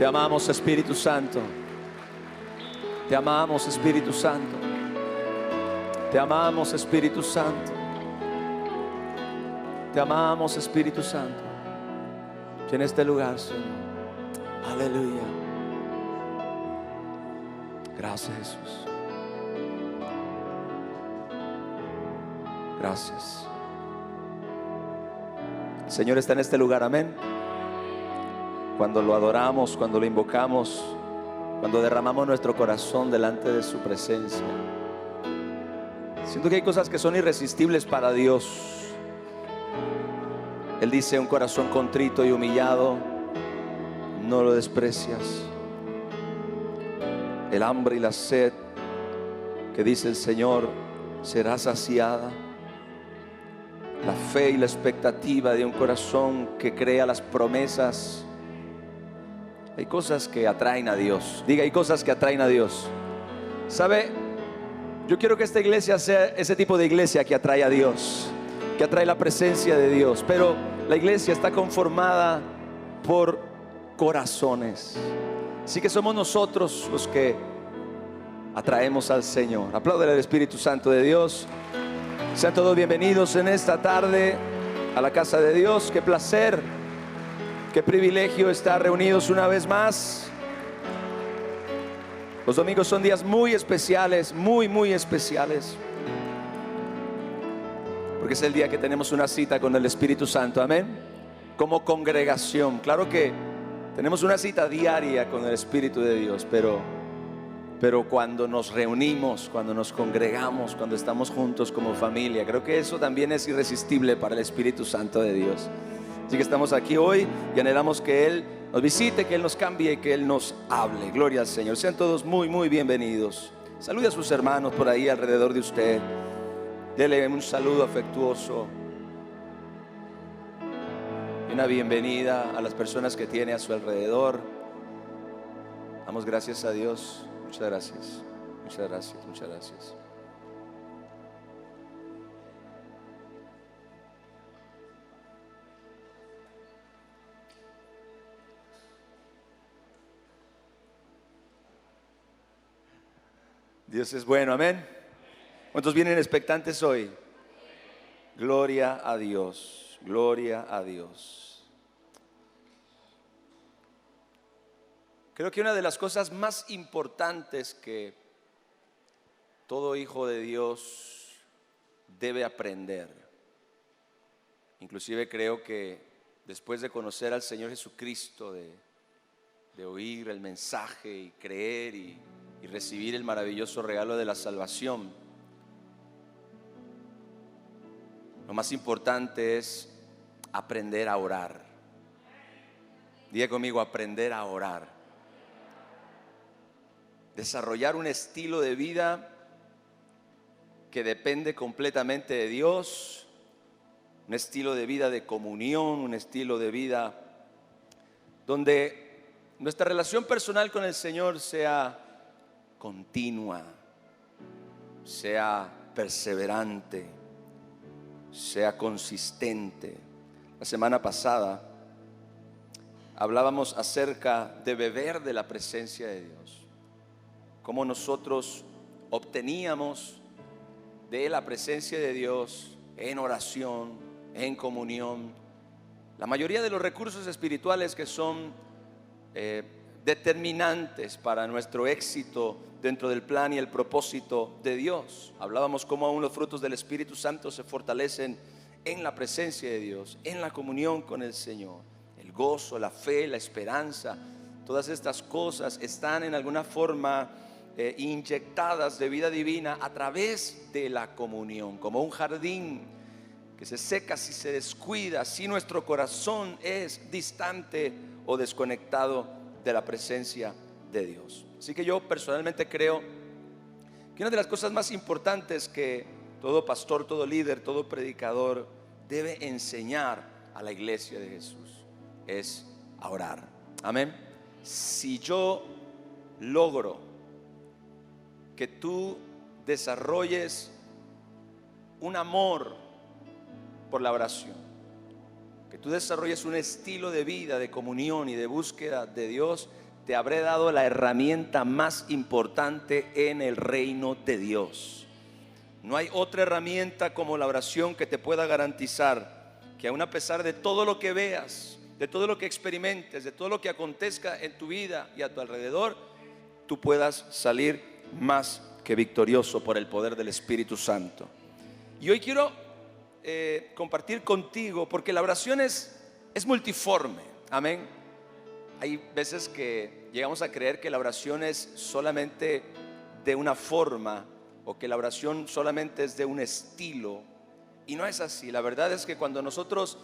Te amamos, Espíritu Santo. Te amamos, Espíritu Santo. Te amamos, Espíritu Santo. Te amamos, Espíritu Santo. Y en este lugar, Señor. Aleluya. Gracias, Jesús. Gracias. El Señor está en este lugar, amén. Cuando lo adoramos, cuando lo invocamos, cuando derramamos nuestro corazón delante de su presencia, siento que hay cosas que son irresistibles para Dios. Él dice: un corazón contrito y humillado no lo desprecias. El hambre y la sed que dice el Señor será saciada. La fe y la expectativa de un corazón que crea las promesas. Hay cosas que atraen a Dios. Diga, hay cosas que atraen a Dios. ¿Sabe? Yo quiero que esta iglesia sea ese tipo de iglesia que atrae a Dios, que atrae la presencia de Dios. Pero la iglesia está conformada por corazones. Así que somos nosotros los que atraemos al Señor. Apláudele al Espíritu Santo de Dios. Sean todos bienvenidos en esta tarde a la casa de Dios. Qué placer, qué privilegio estar reunidos una vez más. Los domingos son días muy especiales, muy especiales, porque es el día que tenemos una cita con el Espíritu Santo, amén. Como congregación, claro que tenemos una cita diaria con el Espíritu de Dios, pero cuando nos reunimos, cuando nos congregamos, cuando estamos juntos como familia, creo que eso también es irresistible para el Espíritu Santo de Dios. Así que estamos aquí hoy y anhelamos que Él nos visite, que Él nos cambie y que Él nos hable. Gloria al Señor. Sean todos muy bienvenidos. Salude a sus hermanos por ahí alrededor de usted. Dele un saludo afectuoso y una bienvenida a las personas que tiene a su alrededor. Damos gracias a Dios. Muchas gracias. Muchas gracias. Muchas gracias. Dios es bueno, amén. ¿Cuántos vienen expectantes hoy? Gloria a Dios, gloria a Dios. Creo que una de las cosas más importantes que todo hijo de Dios debe aprender, inclusive creo que después de conocer al Señor Jesucristo, de oír el mensaje y creer y recibir el maravilloso regalo de la salvación, lo más importante es aprender a orar. Diga conmigo: aprender a orar. Desarrollar un estilo de vida que depende completamente de Dios, un estilo de vida de comunión, un estilo de vida donde nuestra relación personal con el Señor sea continua, sea perseverante, sea consistente. La semana pasada hablábamos acerca de beber de la presencia de Dios, cómo nosotros obteníamos de la presencia de Dios en oración, en comunión, la mayoría de los recursos espirituales que son determinantes para nuestro éxito dentro del plan y el propósito de Dios. Hablábamos cómo aún los frutos del Espíritu Santo se fortalecen en la presencia de Dios, en la comunión con el Señor. El gozo, la fe, la esperanza, todas estas cosas están en alguna forma inyectadas de vida divina a través de la comunión, como un jardín que se seca si se descuida, si nuestro corazón es distante o desconectado de la presencia de Dios. Así que yo personalmente creo que una de las cosas más importantes que todo pastor, todo líder, todo predicador debe enseñar a la iglesia de Jesús es a orar. Amén. Si yo logro que tú desarrolles un amor por la oración, que tú desarrolles un estilo de vida de comunión y de búsqueda de Dios, te habré dado la herramienta más importante en el reino de Dios. No hay otra herramienta como la oración que te pueda garantizar que aun a pesar de todo lo que veas, de todo lo que experimentes, de todo lo que acontezca en tu vida y a tu alrededor, tú puedas salir más que victorioso por el poder del Espíritu Santo. Y hoy quiero compartir contigo, porque la oración es multiforme, amén. Hay veces que llegamos a creer que la oración es solamente de una forma, o que la oración solamente es de un estilo, y no es así. La verdad es que cuando nosotros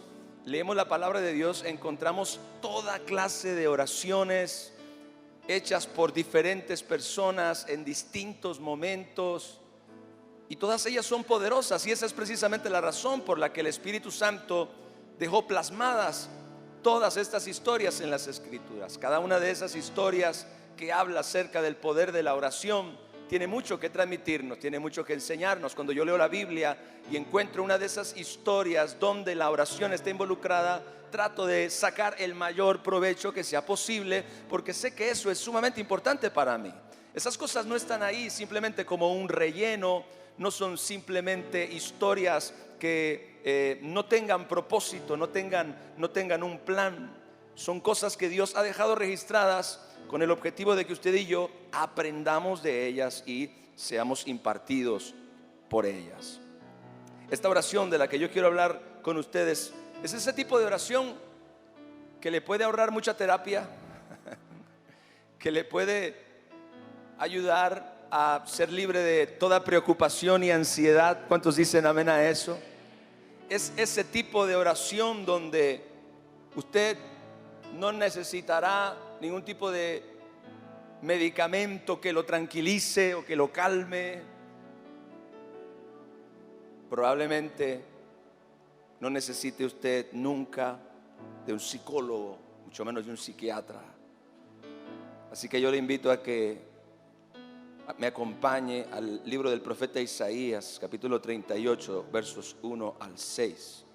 leemos la palabra de Dios, encontramos toda clase de oraciones hechas por diferentes personas en distintos momentos, y todas ellas son poderosas, y esa es precisamente la razón por la que el Espíritu Santo dejó plasmadas todas estas historias en las Escrituras. Cada una de esas historias que habla acerca del poder de la oración tiene mucho que transmitirnos, tiene mucho que enseñarnos. Cuando yo leo la Biblia y encuentro una de esas historias donde la oración está involucrada, trato de sacar el mayor provecho que sea posible, porque sé que eso es sumamente importante para mí. Esas cosas no están ahí simplemente como un relleno, no son simplemente historias que no tengan propósito, no tengan un plan. Son cosas que Dios ha dejado registradas con el objetivo de que usted y yo aprendamos de ellas y seamos impartidos por ellas. Esta oración de la que yo quiero hablar con ustedes es ese tipo de oración que le puede ahorrar mucha terapia, que le puede ayudar a ser libre de toda preocupación y ansiedad. ¿Cuántos dicen amén a eso? Es ese tipo de oración donde usted no necesitará ningún tipo de medicamento que lo tranquilice o que lo calme. Probablemente no necesite usted nunca de un psicólogo, mucho menos de un psiquiatra. Así que yo le invito a que me acompañe al libro del profeta Isaías, capítulo 38, versos 1 al 6.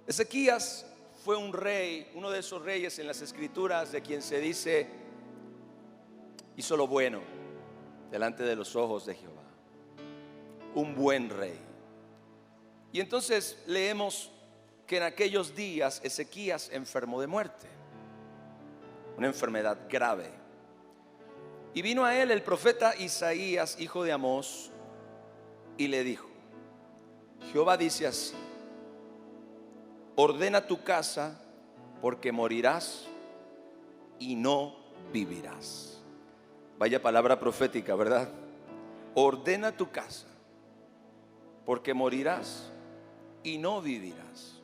Ezequías fue un rey, uno de esos reyes en las Escrituras de quien se dice hizo lo bueno delante de los ojos de Jehová. Un buen rey. Y entonces leemos que en aquellos días Ezequías enfermó de muerte, una enfermedad grave. Y vino a él el profeta Isaías, hijo de Amós, y le dijo: Jehová dice así: ordena tu casa, porque morirás y no vivirás. Vaya palabra profética, ¿verdad? Ordena tu casa, porque morirás y no vivirás.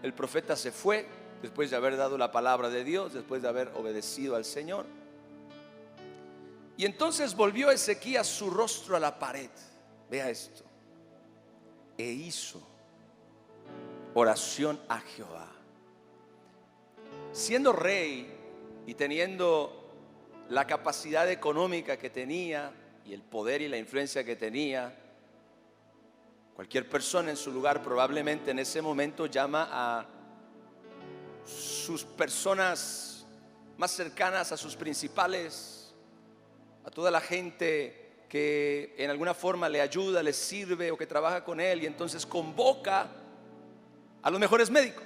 El profeta se fue después de haber dado la palabra de Dios, después de haber obedecido al Señor. Y entonces volvió Ezequías su rostro a la pared. Vea esto. E hizo oración a Jehová. Siendo rey y teniendo la capacidad económica que tenía y el poder y la influencia que tenía, cualquier persona en su lugar probablemente en ese momento llama a sus personas más cercanas, a sus principales, a toda la gente que en alguna forma le ayuda, le sirve o que trabaja con él, y entonces convoca a los mejores médicos,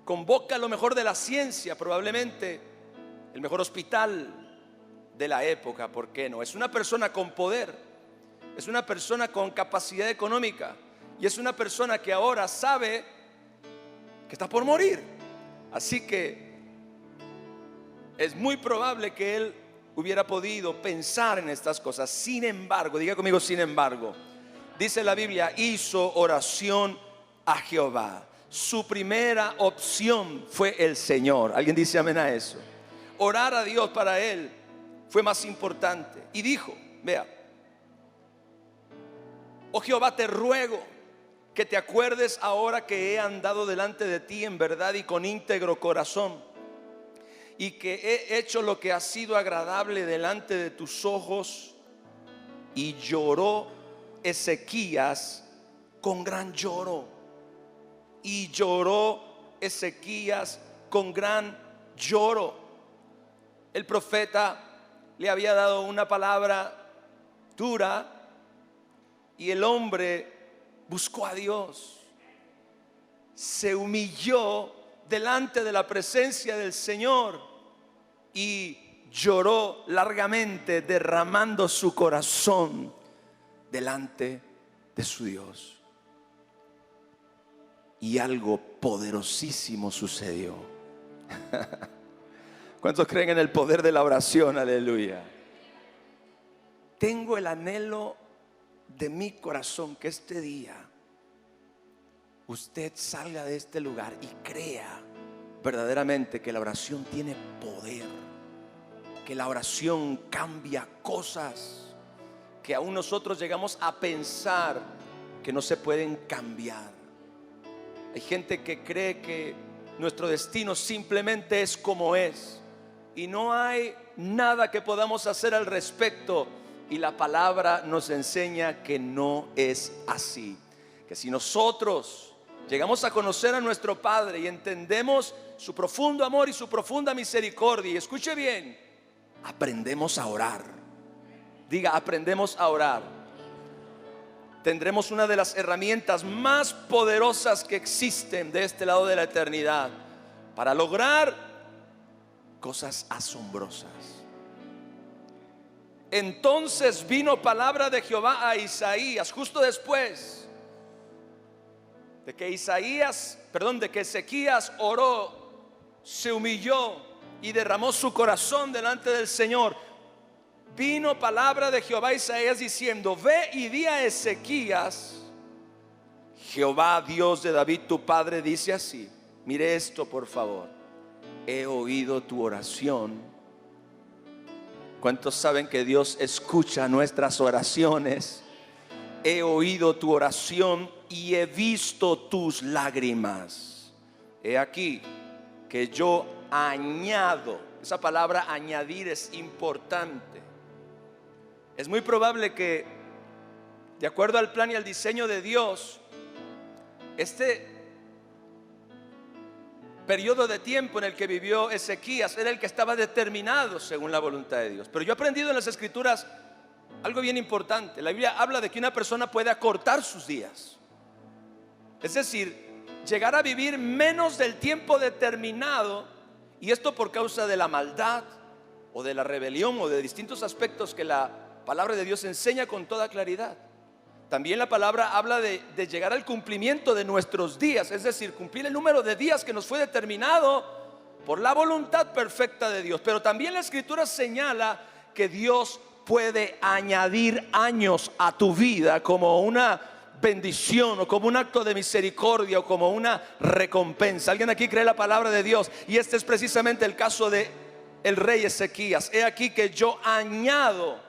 convoca a lo mejor de la ciencia, probablemente el mejor hospital de la época. ¿Por qué no? Es una persona con poder, es una persona con capacidad económica, y es una persona que ahora sabe que está por morir. Así que es muy probable que él hubiera podido pensar en estas cosas. Sin embargo, diga conmigo, sin embargo, dice la Biblia, hizo oración a Jehová. Su primera opción fue el Señor. ¿Alguien dice amén a eso? Orar a Dios para él fue más importante. Y dijo, vea: oh Jehová, te ruego que te acuerdes ahora que he andado delante de ti en verdad y con íntegro corazón, y que he hecho lo que ha sido agradable delante de tus ojos. Y lloró Ezequías con gran lloro. y lloró Ezequías con gran lloro. El profeta le había dado una palabra dura y el hombre buscó a Dios, se humilló delante de la presencia del Señor y lloró largamente, derramando su corazón delante de su Dios. Y algo poderosísimo sucedió. ¿Cuántos creen en el poder de la oración? Aleluya. Tengo el anhelo de mi corazón que este día usted salga de este lugar y crea verdaderamente que la oración tiene poder, que la oración cambia cosas que aún nosotros llegamos a pensar que no se pueden cambiar. Hay gente que cree que nuestro destino simplemente es como es y no hay nada que podamos hacer al respecto, y la palabra nos enseña que no es así, que si nosotros llegamos a conocer a nuestro Padre y entendemos su profundo amor y su profunda misericordia, y escuche bien, aprendemos a orar. Diga, aprendemos a orar. Tendremos una de las herramientas más poderosas que existen de este lado de la eternidad para lograr cosas asombrosas. Entonces vino palabra de Jehová a Isaías justo después de que Ezequías oró, se humilló y derramó su corazón delante del Señor. Vino palabra de Jehová a Isaías diciendo: ve y di a Ezequías, Jehová Dios de David tu padre dice así. Mire esto, por favor. He oído tu oración. ¿Cuántos saben que Dios escucha nuestras oraciones? He oído tu oración y he visto tus lágrimas. He aquí que yo añado. Esa palabra añadir es importante. Es muy probable que, de acuerdo al plan y al diseño de Dios, este periodo de tiempo en el que vivió Ezequías era el que estaba determinado según la voluntad de Dios. Pero yo he aprendido en las Escrituras algo bien importante. La Biblia habla de que una persona puede acortar sus días, es decir, llegar a vivir menos del tiempo determinado, y esto por causa de la maldad o de la rebelión o de distintos aspectos que la palabra de Dios enseña con toda claridad. También la palabra habla de llegar al cumplimiento de nuestros días, es decir, cumplir el número de días que nos fue determinado por la voluntad perfecta de Dios. Pero también la Escritura señala que Dios puede añadir años a tu vida como una bendición o como un acto de misericordia o como una recompensa. ¿Alguien aquí cree la palabra de Dios? Y este es precisamente el caso de el rey Ezequías. He aquí que yo añado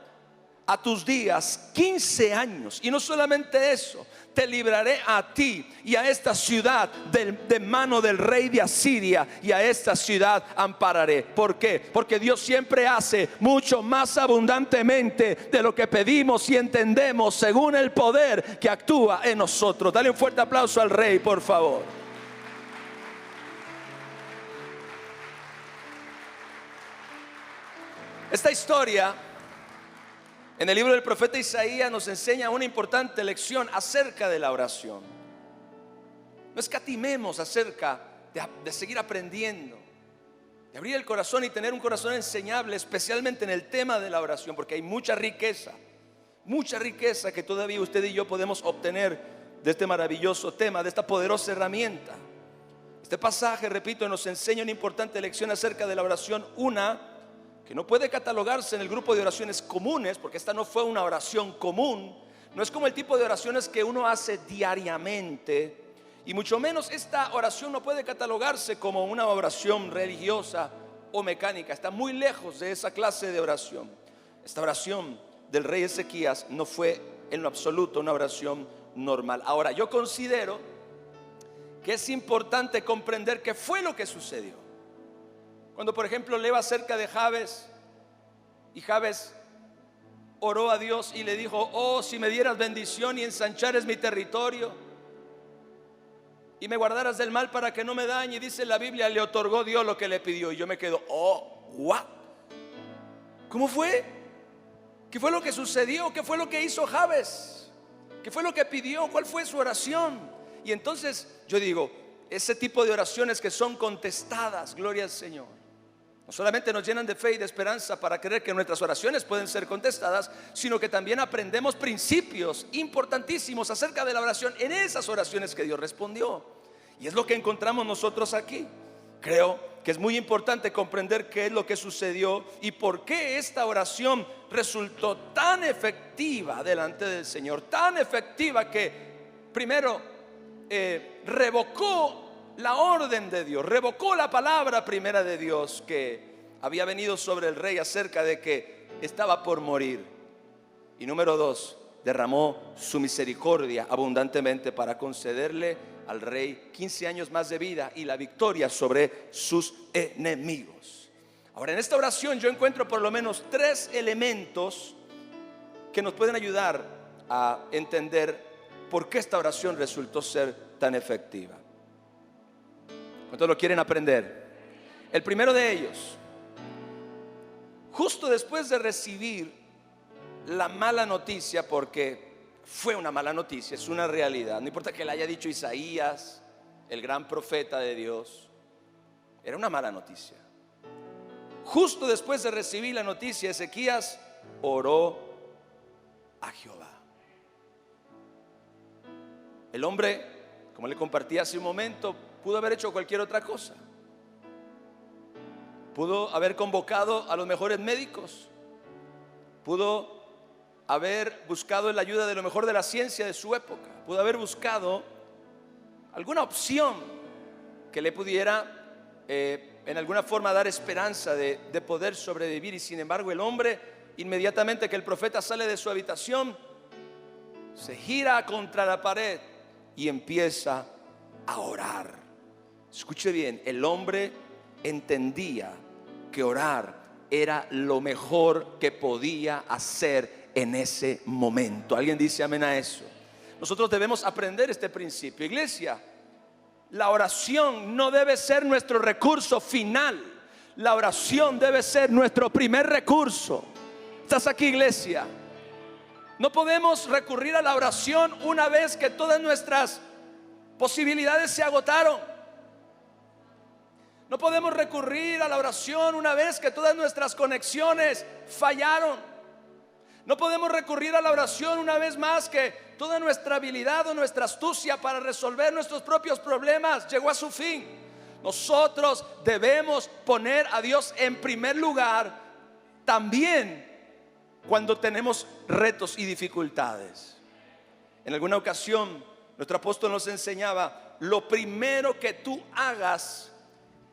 a tus días 15 años. Y no solamente eso, te libraré a ti y a esta ciudad de mano del rey de Asiria, y a esta ciudad ampararé. ¿Por qué? Porque Dios siempre hace mucho más abundantemente de lo que pedimos y entendemos, según el poder que actúa en nosotros. Dale un fuerte aplauso al rey, por favor. Esta historia en el libro del profeta Isaías nos enseña una importante lección acerca de la oración. No escatimemos acerca de seguir aprendiendo, de abrir el corazón y tener un corazón enseñable, especialmente en el tema de la oración, porque hay mucha riqueza que todavía usted y yo podemos obtener de este maravilloso tema, de esta poderosa herramienta. Este pasaje, repito, nos enseña una importante lección acerca de la oración, una que no puede catalogarse en el grupo de oraciones comunes, porque esta no fue una oración común. No es como el tipo de oraciones que uno hace diariamente, y mucho menos esta oración no puede catalogarse como una oración religiosa o mecánica. Está muy lejos de esa clase de oración. Esta oración del rey Ezequías no fue en lo absoluto una oración normal. Ahora, yo considero que es importante comprender qué fue lo que sucedió. Cuando, por ejemplo, leo acerca de Jabes, y Jabes oró a Dios y le dijo: oh, si me dieras bendición y ensanchares mi territorio. y me guardaras del mal para que no me dañe. Y dice la Biblia, le otorgó Dios lo que le pidió. Y yo me quedo, oh, what? ¿Cómo fue? ¿Qué fue lo que sucedió? ¿Qué fue lo que hizo Jabes? ¿Qué fue lo que pidió? ¿Cuál fue su oración? Y entonces yo digo, ese tipo de oraciones que son contestadas, gloria al Señor, no solamente nos llenan de fe y de esperanza para creer que nuestras oraciones pueden ser contestadas, sino que también aprendemos principios importantísimos acerca de la oración en esas oraciones que Dios respondió. Y es lo que encontramos nosotros aquí. Creo que es muy importante comprender qué es lo que sucedió y por qué esta oración resultó tan efectiva delante del Señor. Tan efectiva que primero revocó la orden de Dios, revocó la palabra primera de Dios que había venido sobre el rey acerca de que estaba por morir. Y número dos, derramó su misericordia abundantemente para concederle al rey 15 años más de vida y la victoria sobre sus enemigos. Ahora, en esta oración yo encuentro por lo menos 3 elementos que nos pueden ayudar a entender por qué esta oración resultó ser tan efectiva. ¿Cuántos lo quieren aprender? El primero de ellos, justo después de recibir la mala noticia, porque fue una mala noticia, es una realidad, no importa que le haya dicho Isaías, el gran profeta de Dios, era una mala noticia. Justo después de recibir la noticia, Ezequías oró a Jehová. El hombre, como le compartí hace un momento, pudo haber hecho cualquier otra cosa. Pudo haber convocado a los mejores médicos. Pudo haber buscado la ayuda de lo mejor de la ciencia de su época. Pudo haber buscado alguna opción que le pudiera en alguna forma dar esperanza de poder sobrevivir. Y sin embargo el hombre, inmediatamente que el profeta sale de su habitación, se gira contra la pared y empieza a orar. Escuche bien, el hombre entendía que orar era lo mejor que podía hacer en ese momento. ¿Alguien dice amén a eso? Nosotros debemos aprender este principio. Iglesia, la oración no debe ser nuestro recurso final. La oración debe ser nuestro primer recurso. ¿Estás aquí, iglesia? No podemos recurrir a la oración una vez que todas nuestras posibilidades se agotaron. No podemos recurrir a la oración una vez que todas nuestras conexiones fallaron. No podemos recurrir a la oración una vez más que toda nuestra habilidad o nuestra astucia para resolver nuestros propios problemas llegó a su fin. Nosotros debemos poner a Dios en primer lugar también cuando tenemos retos y dificultades. En alguna ocasión nuestro apóstol nos enseñaba: lo primero que tú hagas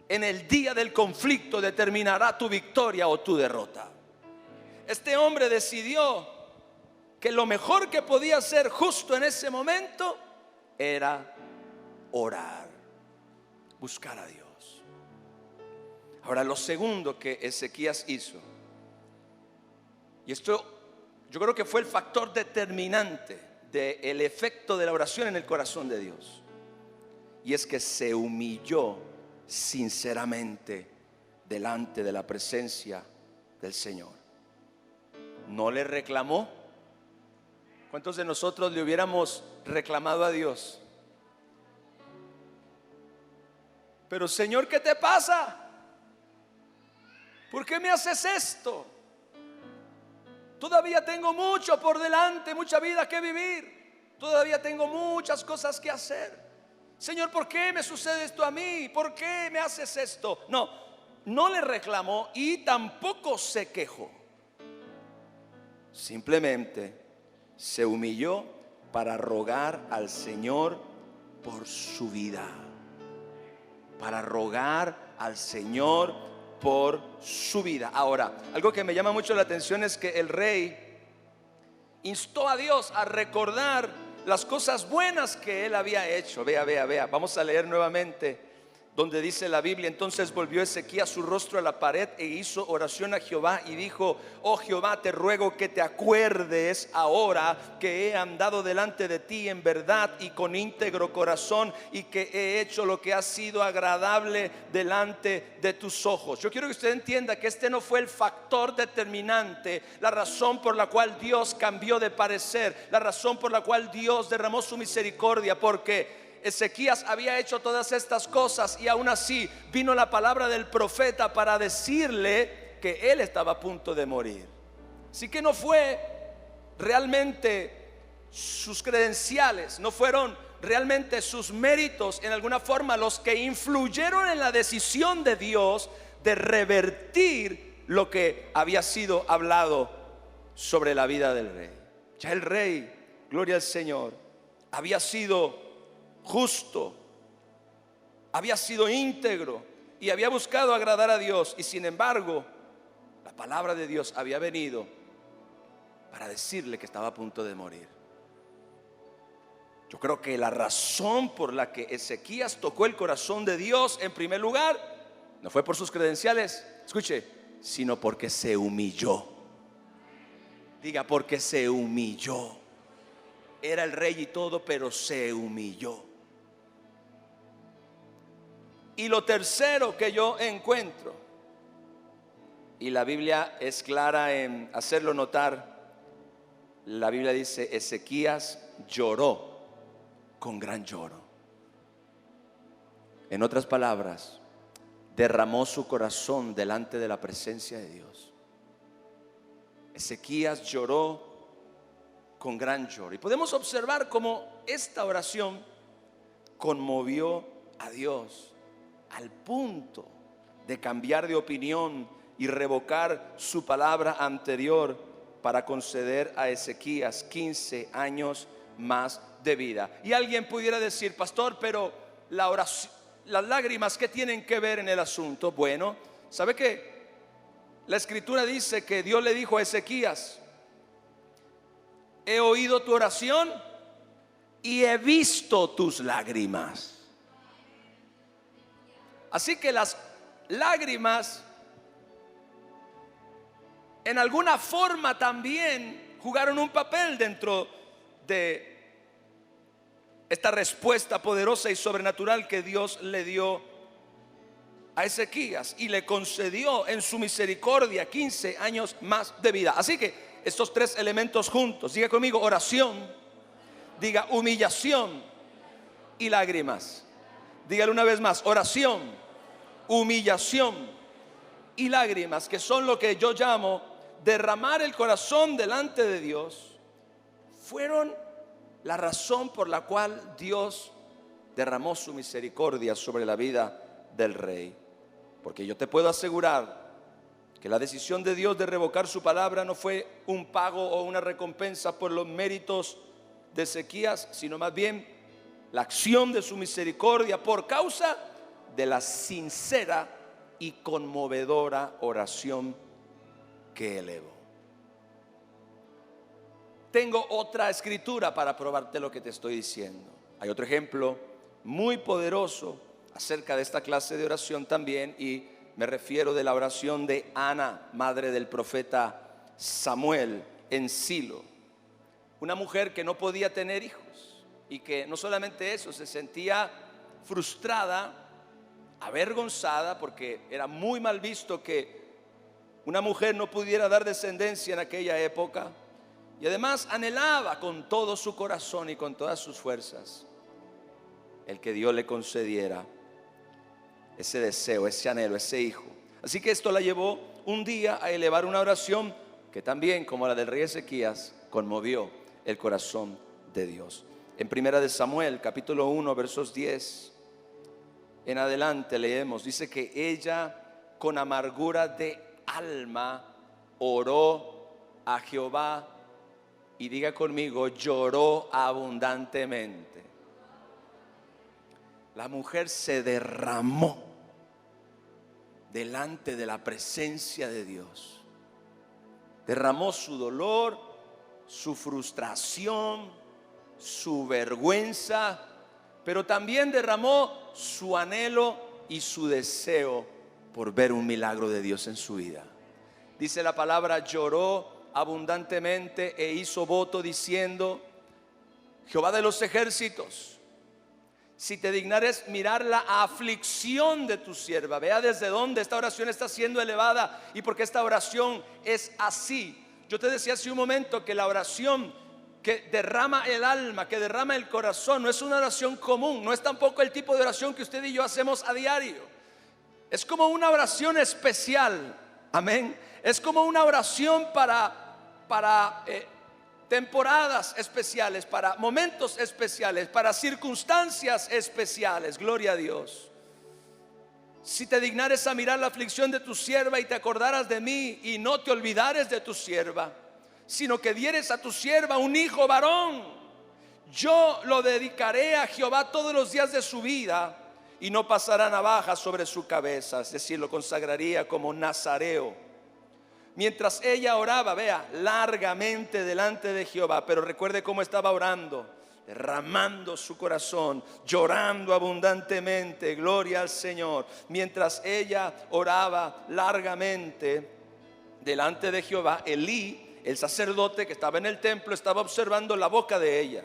en el día del conflicto determinará tu victoria o tu derrota. Este hombre decidió que lo mejor que podía hacer justo en ese momento era orar, buscar a Dios. Ahora, lo segundo que Ezequías hizo, y esto yo creo que fue el factor determinante del efecto de la oración en el corazón de Dios, y es que se humilló sinceramente delante de la presencia del Señor. No le reclamó. ¿Cuántos de nosotros le hubiéramos reclamado a Dios? Pero Señor, ¿qué te pasa? ¿Por qué me haces esto? Todavía tengo mucho por delante, mucha vida que vivir. Todavía tengo muchas cosas que hacer. Señor, ¿por qué me sucede esto a mí? ¿Por qué me haces esto? No, no le reclamó y tampoco se quejó. Simplemente se humilló para rogar al Señor por su vida. Para rogar al Señor por su vida. Ahora, algo que me llama mucho la atención es que el rey instó a Dios a recordar las cosas buenas que él había hecho. Vea. Vamos a leer nuevamente donde dice la Biblia: entonces volvió Ezequías su rostro a la pared e hizo oración a Jehová y dijo: oh Jehová, te ruego que te acuerdes ahora que he andado delante de ti en verdad y con íntegro corazón, y que he hecho lo que ha sido agradable delante de tus ojos. Yo quiero que usted entienda que este no fue el factor determinante, la razón por la cual Dios cambió de parecer, la razón por la cual Dios derramó su misericordia, porque Ezequías había hecho todas estas cosas y aún así vino la palabra del profeta para decirle que él estaba a punto de morir. Así que no fue realmente sus credenciales, no fueron realmente sus méritos en alguna forma los que influyeron en la decisión de Dios de revertir lo que había sido hablado sobre la vida del rey. Ya el rey, gloria al Señor, había sido justo, había sido íntegro y había buscado agradar a Dios, y sin embargo la palabra de Dios había venido para decirle que estaba a punto de morir. Yo creo que la razón por la que Ezequías tocó el corazón de Dios en primer lugar no fue por sus credenciales, escuche, sino porque se humilló. Diga: porque se humilló. Era el rey y todo, pero se humilló. Y lo tercero que yo encuentro, y la Biblia es clara en hacerlo notar, la Biblia dice: Ezequías lloró con gran lloro. En otras palabras, derramó su corazón delante de la presencia de Dios. Ezequías lloró con gran lloro. Y podemos observar cómo esta oración conmovió a Dios al punto de cambiar de opinión y revocar su palabra anterior para conceder a Ezequías 15 años más de vida. Y alguien pudiera decir: pastor, pero la oración, las lágrimas, ¿qué tienen que ver en el asunto? Bueno, ¿sabe qué? La escritura dice que Dios le dijo a Ezequías: he oído tu oración y he visto tus lágrimas. Así que las lágrimas en alguna forma también jugaron un papel dentro de esta respuesta poderosa y sobrenatural que Dios le dio a Ezequías, y le concedió en su misericordia 15 años más de vida. Así que estos tres elementos juntos, diga conmigo: oración, diga humillación y lágrimas. Dígale una vez más: oración, humillación y lágrimas, que son lo que yo llamo derramar el corazón delante de Dios, fueron la razón por la cual Dios derramó su misericordia sobre la vida del rey. Porque yo te puedo asegurar que la decisión de Dios de revocar su palabra no fue un pago o una recompensa por los méritos de Ezequías, sino más bien la acción de su misericordia por causa de la sincera y conmovedora oración que elevó. Tengo otra escritura para probarte lo que te estoy diciendo. Hay otro ejemplo muy poderoso acerca de esta clase de oración también, y me refiero de la oración de Ana, madre del profeta Samuel, en Silo. Una mujer que no podía tener hijos, y que no solamente eso, se sentía frustrada, avergonzada, porque era muy mal visto que una mujer no pudiera dar descendencia en aquella época. Y además anhelaba con todo su corazón y con todas sus fuerzas el que Dios le concediera ese deseo, ese anhelo, ese hijo. Así que esto la llevó un día a elevar una oración que también, como la del rey Ezequías, conmovió el corazón de Dios. En Primera de Samuel, capítulo 1, versos 10 en adelante leemos, dice que ella con amargura de alma oró a Jehová, y diga conmigo: lloró abundantemente. La mujer se derramó delante de la presencia de Dios. Derramó su dolor, su frustración, su vergüenza, pero también derramó su anhelo y su deseo por ver un milagro de Dios en su vida. Dice la palabra, lloró abundantemente e hizo voto diciendo: Jehová de los ejércitos, si te dignares mirar la aflicción de tu sierva. Vea desde dónde esta oración está siendo elevada y porque esta oración es así. Yo te decía hace un momento que la oración que derrama el alma, que derrama el corazón, no es una oración común, no es tampoco el tipo de oración que usted y yo hacemos a diario. Es como una oración especial, amén. Es como una oración para temporadas especiales, para momentos especiales, para circunstancias especiales. Gloria a Dios. Si te dignares a mirar la aflicción de tu sierva y te acordaras de mí y no te olvidares de tu sierva, sino que dieres a tu sierva un hijo varón, yo lo dedicaré a Jehová todos los días de su vida y no pasará navaja sobre su cabeza. Es decir, lo consagraría como nazareo. Mientras ella oraba, vea, largamente delante de Jehová, pero recuerde cómo estaba orando, derramando su corazón, llorando abundantemente, gloria al Señor. Mientras ella oraba largamente delante de Jehová, Elí, el sacerdote que estaba en el templo, estaba observando la boca de ella.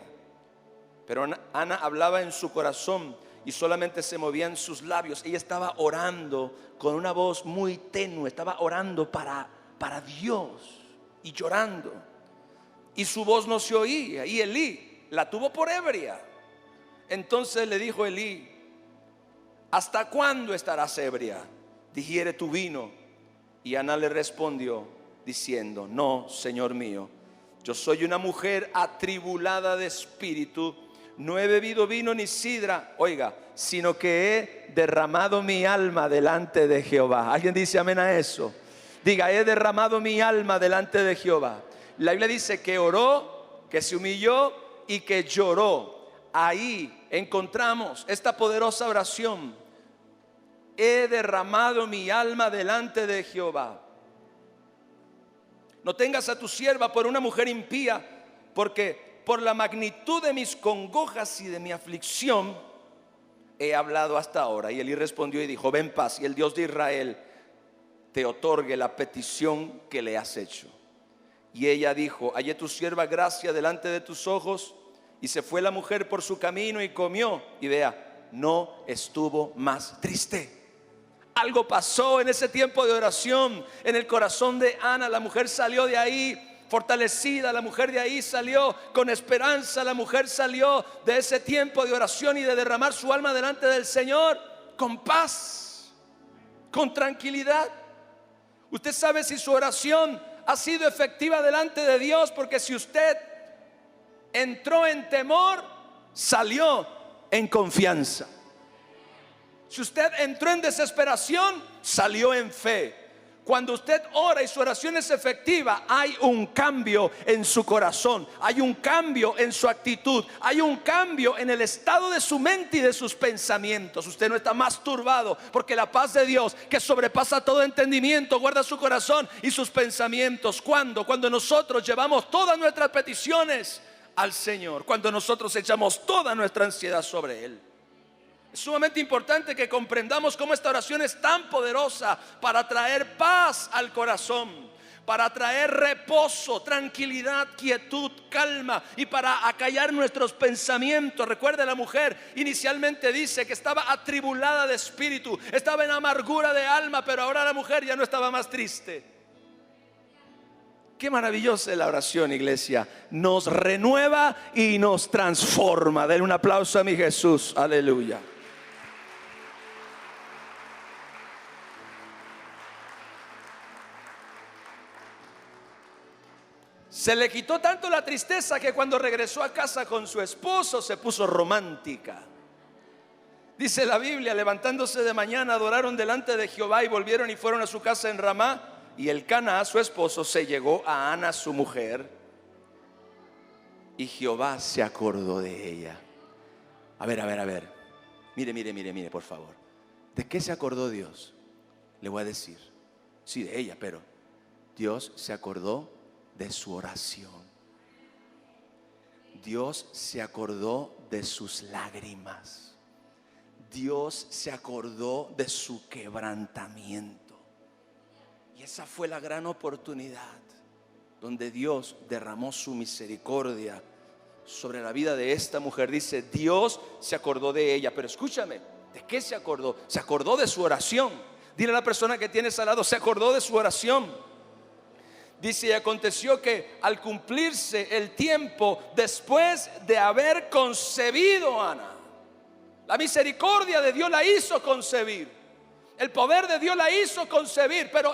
Pero Ana hablaba en su corazón y solamente se movían sus labios. Ella estaba orando con una voz muy tenue, estaba orando para Dios y llorando, y su voz no se oía. Y Elí la tuvo por ebria. Entonces le dijo Elí: ¿hasta cuándo estarás ebria? Digiere tu vino. Y Ana le respondió diciendo: no, Señor mío, yo soy una mujer atribulada de espíritu, no he bebido vino ni sidra, oiga, sino que he derramado mi alma delante de Jehová. ¿Alguien dice amén a eso? Diga: he derramado mi alma delante de Jehová. La Biblia dice que oró, que se humilló y que lloró. Ahí encontramos esta poderosa oración: he derramado mi alma delante de Jehová. No tengas a tu sierva por una mujer impía, porque por la magnitud de mis congojas y de mi aflicción he hablado hasta ahora. Y Elí respondió y dijo: ven paz, y el Dios de Israel te otorgue la petición que le has hecho. Y ella dijo: hallé tu sierva gracia delante de tus ojos. Y se fue la mujer por su camino y comió, y vea, no estuvo más triste. Algo pasó en ese tiempo de oración en el corazón de Ana. La mujer salió de ahí fortalecida, la mujer de ahí salió con esperanza, la mujer salió de ese tiempo de oración y de derramar su alma delante del Señor con paz, con tranquilidad. Usted sabe si su oración ha sido efectiva delante de Dios, porque si usted entró en temor, salió en confianza. Si usted entró en desesperación, salió en fe. Cuando usted ora y su oración es efectiva, hay un cambio en su corazón, hay un cambio en su actitud, hay un cambio en el estado de su mente y de sus pensamientos. Usted no está más turbado, porque la paz de Dios, que sobrepasa todo entendimiento, guarda su corazón y sus pensamientos. Cuando nosotros llevamos todas nuestras peticiones al Señor, cuando nosotros echamos toda nuestra ansiedad sobre Él. Es sumamente importante que comprendamos cómo esta oración es tan poderosa para traer paz al corazón, para traer reposo, tranquilidad, quietud, calma, y para acallar nuestros pensamientos. Recuerde, la mujer inicialmente dice que estaba atribulada de espíritu, estaba en amargura de alma, pero ahora la mujer ya no estaba más triste. Qué maravillosa es la oración, iglesia. Nos renueva y nos transforma. Denle un aplauso a mi Jesús. Aleluya. Se le quitó tanto la tristeza que cuando regresó a casa con su esposo se puso romántica. Dice la Biblia: levantándose de mañana adoraron delante de Jehová y volvieron y fueron a su casa en Ramá. Y Elcana, su esposo, se llegó a Ana, su mujer, y Jehová se acordó de ella. A ver. Mire, por favor. ¿De qué se acordó Dios? Le voy a decir. Sí, de ella, pero Dios se acordó de su oración. Dios se acordó de sus lágrimas. Dios se acordó de su quebrantamiento. Y esa fue la gran oportunidad donde Dios derramó su misericordia sobre la vida de esta mujer. Dice, Dios se acordó de ella. Pero escúchame, ¿de qué se acordó? Se acordó de su oración. Dile a la persona que tienes al lado, se acordó de su oración. Dice, y aconteció que al cumplirse el tiempo, después de haber concebido Ana, la misericordia de Dios la hizo concebir, el poder de Dios la hizo concebir. Pero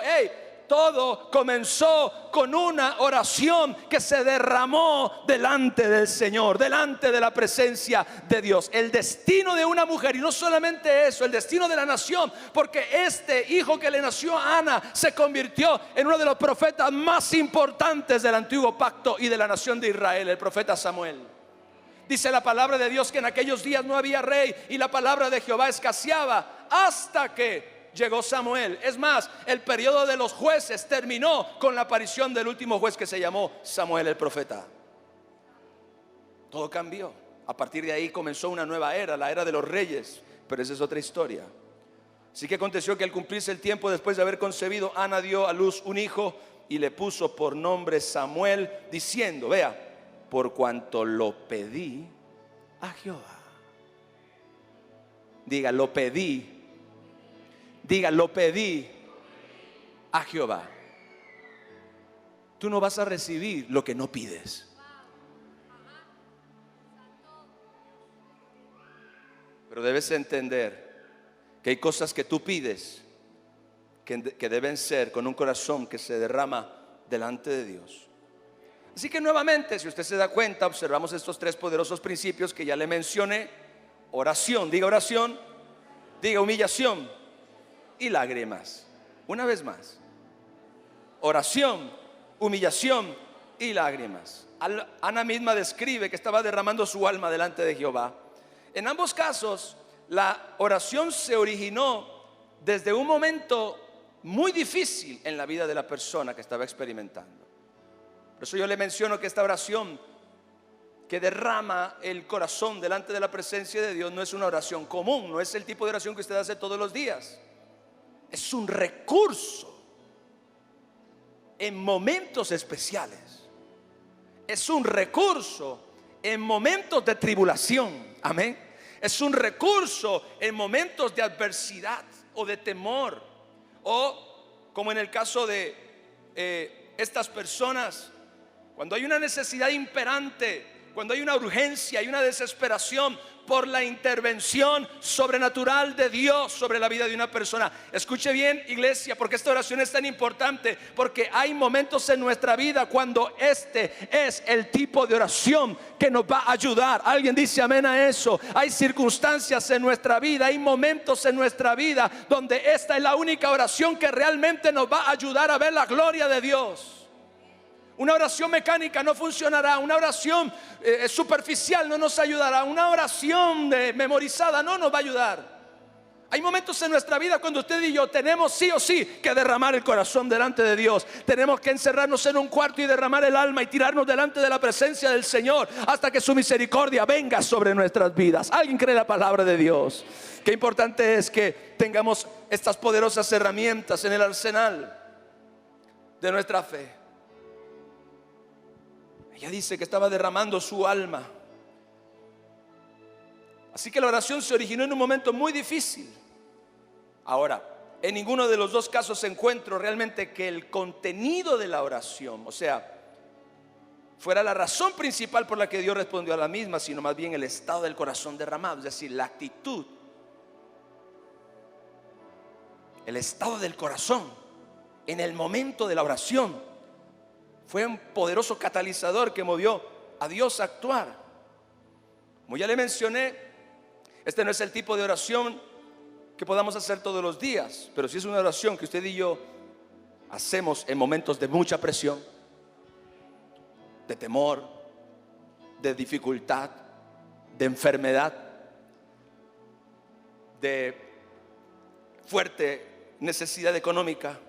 todo comenzó con una oración que se derramó delante del Señor, delante de la presencia de Dios. El destino de una mujer, y no solamente eso, el destino de la nación, porque este hijo que le nació a Ana se convirtió en uno de los profetas más importantes del antiguo pacto y de la nación de Israel, el profeta Samuel. Dice la palabra de Dios que en aquellos días no había rey y la palabra de Jehová escaseaba hasta que llegó Samuel. Es más, el periodo de los jueces terminó con la aparición del último juez que se llamó Samuel el profeta. Todo cambió. A partir de ahí comenzó una nueva era, la era de los reyes. Pero esa es otra historia. Así que aconteció que al cumplirse el tiempo, después de haber concebido, Ana dio a luz un hijo y le puso por nombre Samuel, diciendo, vea, por cuanto lo pedí a Jehová. Diga, lo pedí. Diga, lo pedí a Jehová. Tú no vas a recibir lo que no pides. Pero debes entender que hay cosas que tú pides que deben ser con un corazón que se derrama delante de Dios. Así que nuevamente, si usted se da cuenta, observamos estos tres poderosos principios que ya le mencioné. Oración, diga oración, diga humillación y lágrimas. Una vez más, oración, humillación y lágrimas. Ana misma describe que estaba derramando su alma delante de Jehová. En ambos casos, la oración se originó desde un momento muy difícil en la vida de la persona que estaba experimentando. Por eso yo le menciono que esta oración que derrama el corazón delante de la presencia de Dios no es una oración común, no es el tipo de oración que usted hace todos los días. Es un recurso en momentos especiales. Es un recurso en momentos de tribulación. Amén. Es un recurso en momentos de adversidad o de temor. O como en el caso de estas personas, cuando hay una necesidad imperante, cuando hay una urgencia y una desesperación por la intervención sobrenatural de Dios sobre la vida de una persona. Escuche bien, iglesia, porque esta oración es tan importante, porque hay momentos en nuestra vida cuando este es el tipo de oración que nos va a ayudar. Alguien dice amén a eso. Hay circunstancias en nuestra vida, hay momentos en nuestra vida donde esta es la única oración que realmente nos va a ayudar a ver la gloria de Dios. Una oración mecánica no funcionará. Una oración superficial no nos ayudará. Una oración memorizada no nos va a ayudar. Hay momentos en nuestra vida cuando usted y yo tenemos sí o sí que derramar el corazón delante de Dios. Tenemos que encerrarnos en un cuarto y derramar el alma y tirarnos delante de la presencia del Señor hasta que su misericordia venga sobre nuestras vidas. ¿Alguien cree la palabra de Dios? Qué importante es que tengamos estas poderosas herramientas en el arsenal de nuestra fe. Ella dice que estaba derramando su alma. Así que la oración se originó en un momento muy difícil. Ahora, en ninguno de los dos casos encuentro realmente que el contenido de la oración, o sea, fuera la razón principal por la que Dios respondió a la misma, sino más bien el estado del corazón derramado, es decir, la actitud, el estado del corazón en el momento de la oración. Fue un poderoso catalizador que movió a Dios a actuar. Como ya le mencioné, este no es el tipo de oración que podamos hacer todos los días, pero sí es una oración que usted y yo hacemos en momentos de mucha presión, de temor, de dificultad, de enfermedad, de fuerte necesidad económica,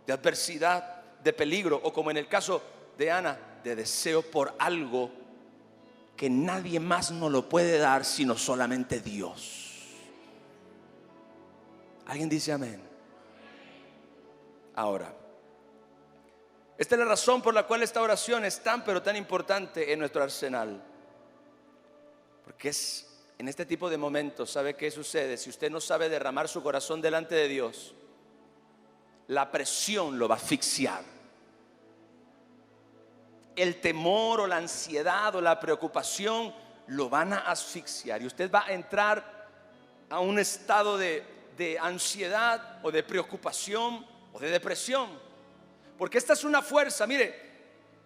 de adversidad, de peligro, o como en el caso de Ana, de deseo por algo que nadie más nos lo puede dar sino solamente Dios. ¿Alguien dice amén? Ahora, esta es la razón por la cual esta oración es tan pero tan importante en nuestro arsenal. Porque es en este tipo de momentos, ¿sabe qué sucede? Si usted no sabe derramar su corazón delante de Dios, la presión lo va a asfixiar. El temor o la ansiedad o la preocupación lo van a asfixiar. Y usted va a entrar a un estado de ansiedad o de preocupación o de depresión. Porque esta es una fuerza, mire.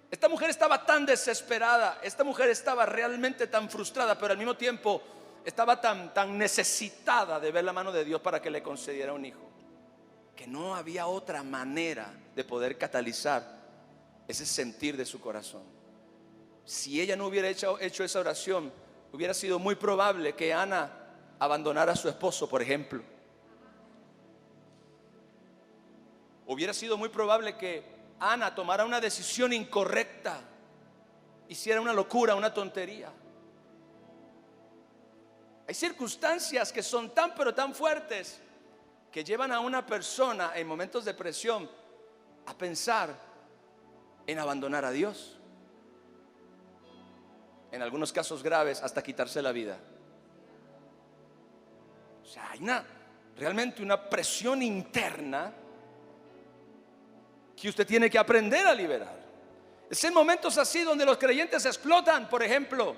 Esta mujer estaba tan desesperada, esta mujer estaba realmente tan frustrada, pero al mismo tiempo estaba tan necesitada de ver la mano de Dios para que le concediera un hijo, que no había otra manera de poder catalizar ese sentir de su corazón. Si ella no hubiera hecho esa oración, hubiera sido muy probable que Ana abandonara a su esposo, por ejemplo. Hubiera sido muy probable que Ana tomara una decisión incorrecta, hiciera una locura, una tontería. Hay circunstancias que son tan pero tan fuertes que llevan a una persona en momentos de presión a pensar en abandonar a Dios. En algunos casos graves hasta quitarse la vida. O sea, hay realmente una presión interna que usted tiene que aprender a liberar. Es en momentos así donde los creyentes explotan. Por ejemplo,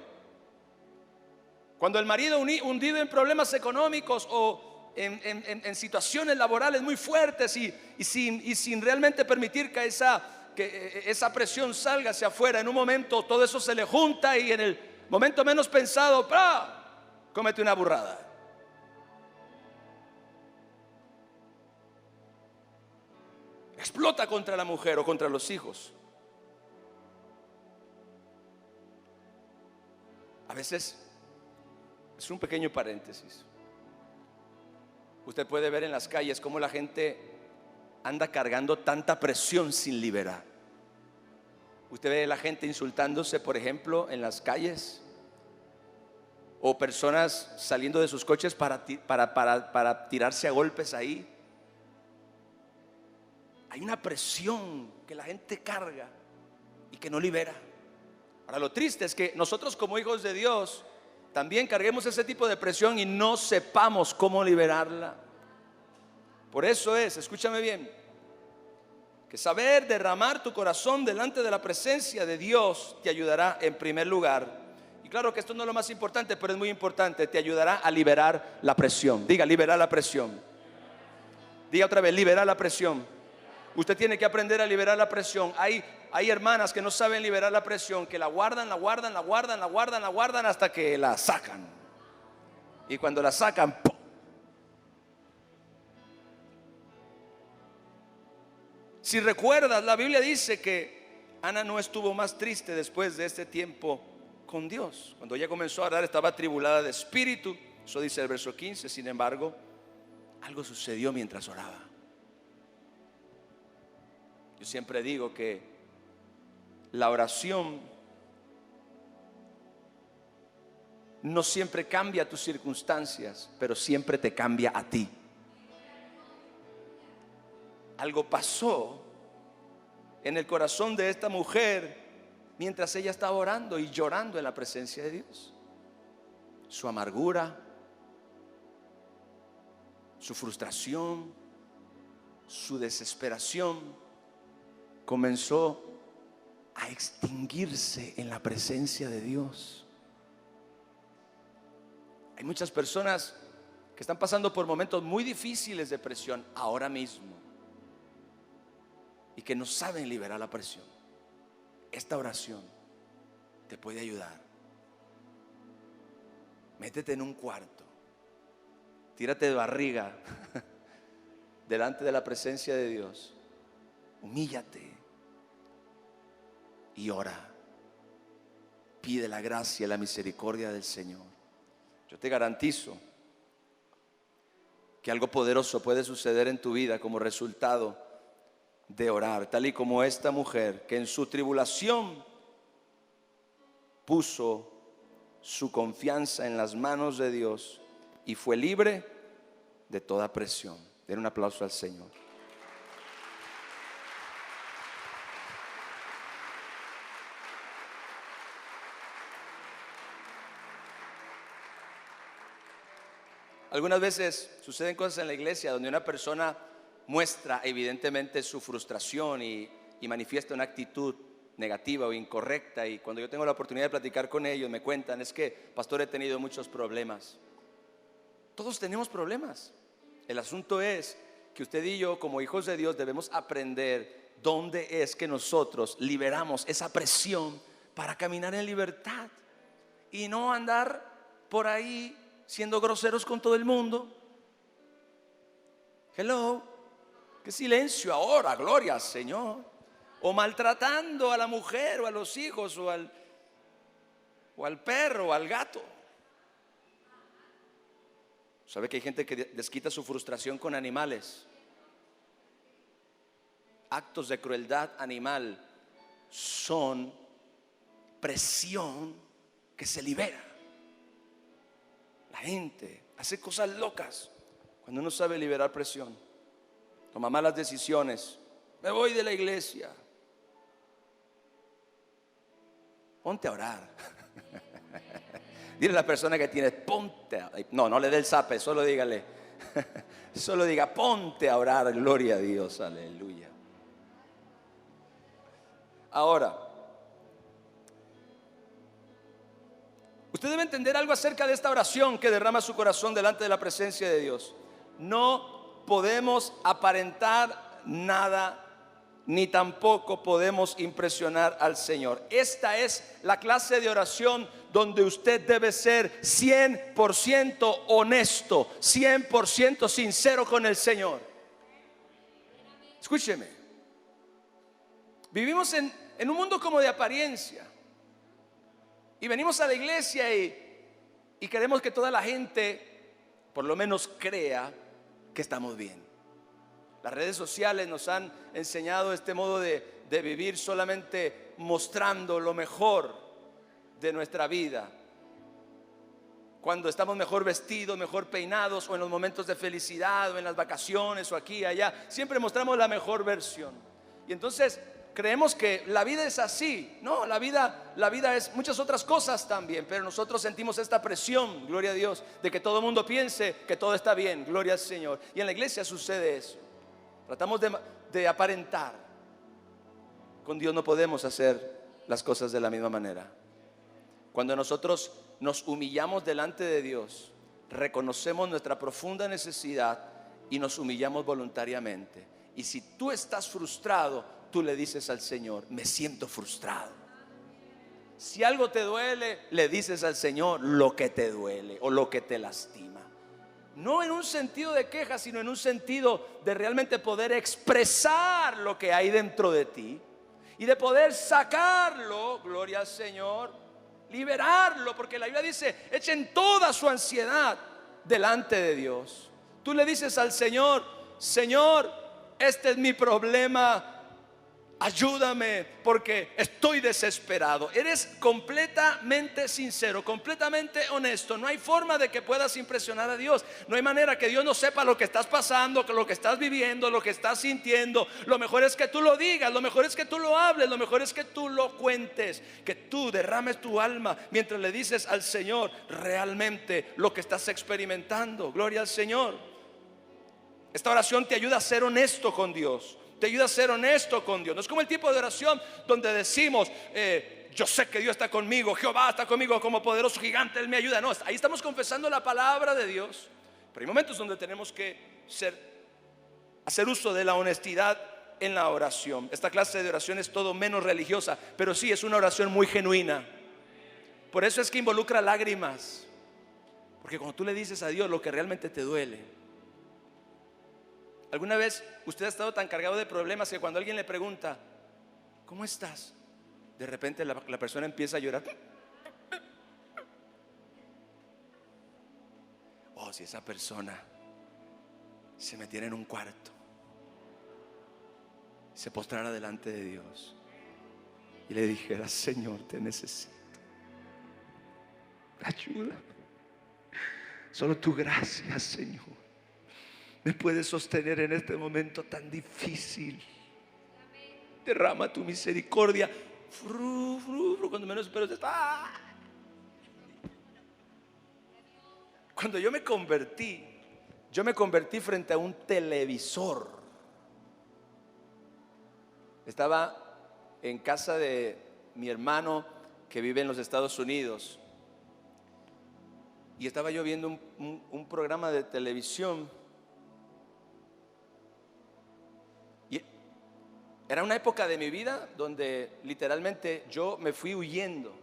cuando el marido hundido en problemas económicos o en situaciones laborales muy fuertes y sin realmente permitir que esa presión salga hacia afuera, en un momento todo eso se le junta y en el momento menos pensado, comete una burrada. Explota contra la mujer o contra los hijos. A veces, es un pequeño paréntesis, usted puede ver en las calles cómo la gente anda cargando tanta presión sin liberar. Usted ve a la gente insultándose, por ejemplo, en las calles, o personas saliendo de sus coches para tirarse a golpes ahí. Hay una presión que la gente carga y que no libera. Ahora, lo triste es que nosotros como hijos de Dios también carguemos ese tipo de presión y no sepamos cómo liberarla. Por eso escúchame bien, que saber derramar tu corazón delante de la presencia de Dios te ayudará en primer lugar. Y claro que esto no es lo más importante, pero es muy importante, te ayudará a liberar la presión. Diga, liberar la presión. Diga otra vez, liberar la presión. Usted tiene que aprender a liberar la presión. Hay hermanas que no saben liberar la presión, que la guardan hasta que la sacan. Y cuando la sacan, ¡pum! Si recuerdas, la Biblia dice que Ana no estuvo más triste después de este tiempo con Dios. Cuando ella comenzó a orar, estaba atribulada de espíritu. Eso dice el verso 15. Sin embargo, algo sucedió mientras oraba. Yo siempre digo que la oración no siempre cambia tus circunstancias, pero siempre te cambia a ti. Algo pasó en el corazón de esta mujer mientras ella estaba orando y llorando en la presencia de Dios. Su amargura, su frustración, su desesperación comenzó a extinguirse en la presencia de Dios. Hay muchas personas que están pasando por momentos muy difíciles de presión ahora mismo y que no saben liberar la presión. Esta oración te puede ayudar. Métete en un cuarto, tírate de barriga delante de la presencia de Dios, humíllate y ora. Pide la gracia y la misericordia del Señor. Yo te garantizo que algo poderoso puede suceder en tu vida como resultado de orar, tal y como esta mujer que en su tribulación puso su confianza en las manos de Dios y fue libre de toda presión. Den un aplauso al Señor. Algunas veces suceden cosas en la iglesia donde una persona muestra evidentemente su frustración y manifiesta una actitud negativa o incorrecta, y cuando yo tengo la oportunidad de platicar con ellos me cuentan: es que, pastor, he tenido muchos problemas. Todos tenemos problemas. El asunto es que usted y yo, como hijos de Dios, debemos aprender dónde es que nosotros liberamos esa presión para caminar en libertad y no andar por ahí siendo groseros con todo el mundo. Hello, qué silencio ahora, gloria al Señor. O maltratando a la mujer o a los hijos o al perro o al gato. ¿Sabe que hay gente que desquita su frustración con animales? Actos de crueldad animal son presión que se libera. La gente hace cosas locas cuando no sabe liberar presión. Toma malas decisiones. Me voy de la iglesia. Ponte a orar. Dile a la persona que tienes: ponte a... No le dé el zape, solo dígale. Solo diga: ponte a orar, gloria a Dios, aleluya. Ahora, usted debe entender algo acerca de esta oración que derrama su corazón delante de la presencia de Dios. No podemos aparentar nada, ni tampoco podemos impresionar al Señor. Esta es la clase de oración donde usted debe ser 100% honesto, 100% sincero con el Señor. Escúcheme. Vivimos en un mundo como de apariencia. Y venimos a la iglesia y queremos que toda la gente por lo menos crea que estamos bien. Las redes sociales nos han enseñado este modo de vivir solamente mostrando lo mejor de nuestra vida. Cuando estamos mejor vestidos, mejor peinados, o en los momentos de felicidad, o en las vacaciones, o aquí y allá, siempre mostramos la mejor versión. Y entonces creemos que la vida es así. No, la vida es muchas otras cosas también, pero nosotros sentimos esta presión, gloria a Dios, de que todo el mundo piense que todo está bien, gloria al Señor. Y en la iglesia sucede eso. Tratamos de aparentar. Con Dios no podemos hacer las cosas de la misma manera. Cuando nosotros nos humillamos delante de Dios, reconocemos nuestra profunda necesidad y nos humillamos voluntariamente. Y si tú estás frustrado, tú le dices al Señor: me siento frustrado. Si algo te duele, le dices al Señor lo que te duele o lo que te lastima. No en un sentido de queja, sino en un sentido de realmente poder expresar lo que hay dentro de ti y de poder sacarlo, gloria al Señor, liberarlo, porque la Biblia dice: echen toda su ansiedad delante de Dios. Tú le dices al Señor: Señor, este es mi problema, ayúdame porque estoy desesperado. Eres completamente sincero, completamente honesto. No hay forma de que puedas impresionar a Dios. No hay manera que Dios no sepa lo que estás pasando, lo que estás viviendo, lo que estás sintiendo. Lo mejor es que tú lo digas, lo mejor es que tú lo hables, lo mejor es que tú lo cuentes, que tú derrames tu alma mientras le dices al Señor realmente lo que estás experimentando. Gloria al Señor. Esta oración te ayuda a ser honesto con Dios. Te ayuda a ser honesto con Dios. No es como el tipo de oración donde decimos: yo sé que Dios está conmigo, Jehová está conmigo como poderoso gigante, Él me ayuda. No, ahí estamos confesando la palabra de Dios. Pero hay momentos donde tenemos que hacer uso de la honestidad en la oración. Esta clase de oración es todo menos religiosa, pero sí es una oración muy genuina. Por eso es que involucra lágrimas. Porque cuando tú le dices a Dios lo que realmente te duele. ¿Alguna vez usted ha estado tan cargado de problemas que cuando alguien le pregunta: ¿cómo estás?, de repente la persona empieza a llorar? Oh, si esa persona se metiera en un cuarto, se postrara delante de Dios y le dijera: Señor, te necesito, ayuda, solo tu gracia, Señor, me puedes sostener en este momento tan difícil. Derrama tu misericordia. Cuando menos espero está. Cuando yo me convertí frente a un televisor. Estaba en casa de mi hermano que vive en los Estados Unidos, y estaba yo viendo un programa de televisión, y era una época de mi vida donde literalmente yo me fui huyendo.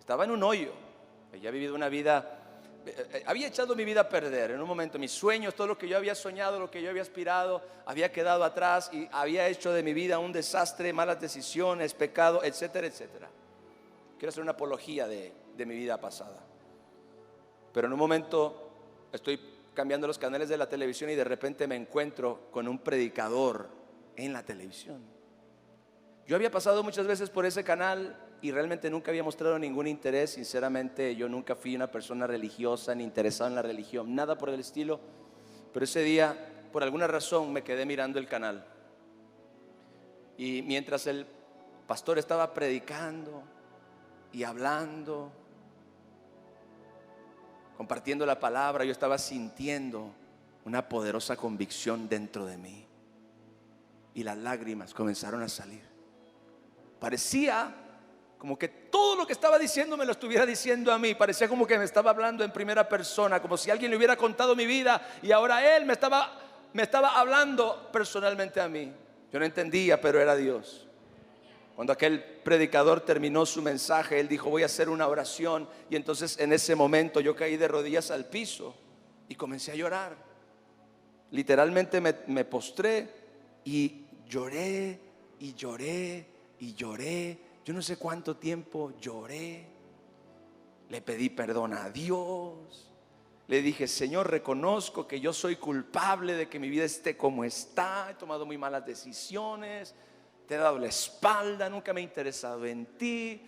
Estaba en un hoyo. Ya vivido una vida, había echado mi vida a perder en un momento. Mis sueños, todo lo que yo había soñado, lo que yo había aspirado, había quedado atrás y había hecho de mi vida un desastre, malas decisiones, pecado, etcétera, etcétera. Quiero hacer una apología de mi vida pasada. Pero en un momento estoy cambiando los canales de la televisión y de repente me encuentro con un predicador en la televisión. Yo había pasado muchas veces por ese canal y realmente nunca había mostrado ningún interés. Sinceramente, yo nunca fui una persona religiosa ni interesado en la religión, nada por el estilo. Pero ese día, por alguna razón, me quedé mirando el canal. Y mientras el pastor estaba predicando y hablando, compartiendo la palabra, yo estaba sintiendo una poderosa convicción dentro de mí. Y las lágrimas comenzaron a salir. Parecía como que todo lo que estaba diciendo me lo estuviera diciendo a mí. Parecía como que me estaba hablando en primera persona, como si alguien le hubiera contado mi vida y ahora él me estaba hablando personalmente a mí. Yo no entendía, pero era Dios. Cuando aquel predicador terminó su mensaje, él dijo: voy a hacer una oración. Y entonces en ese momento yo caí de rodillas al piso y comencé a llorar. Literalmente me postré y lloré y lloré y lloré. Yo no sé cuánto tiempo lloré. Le pedí perdón a Dios. Le dije: Señor, reconozco que yo soy culpable de que mi vida esté como está. He tomado muy malas decisiones. Te he dado la espalda. Nunca me he interesado en ti.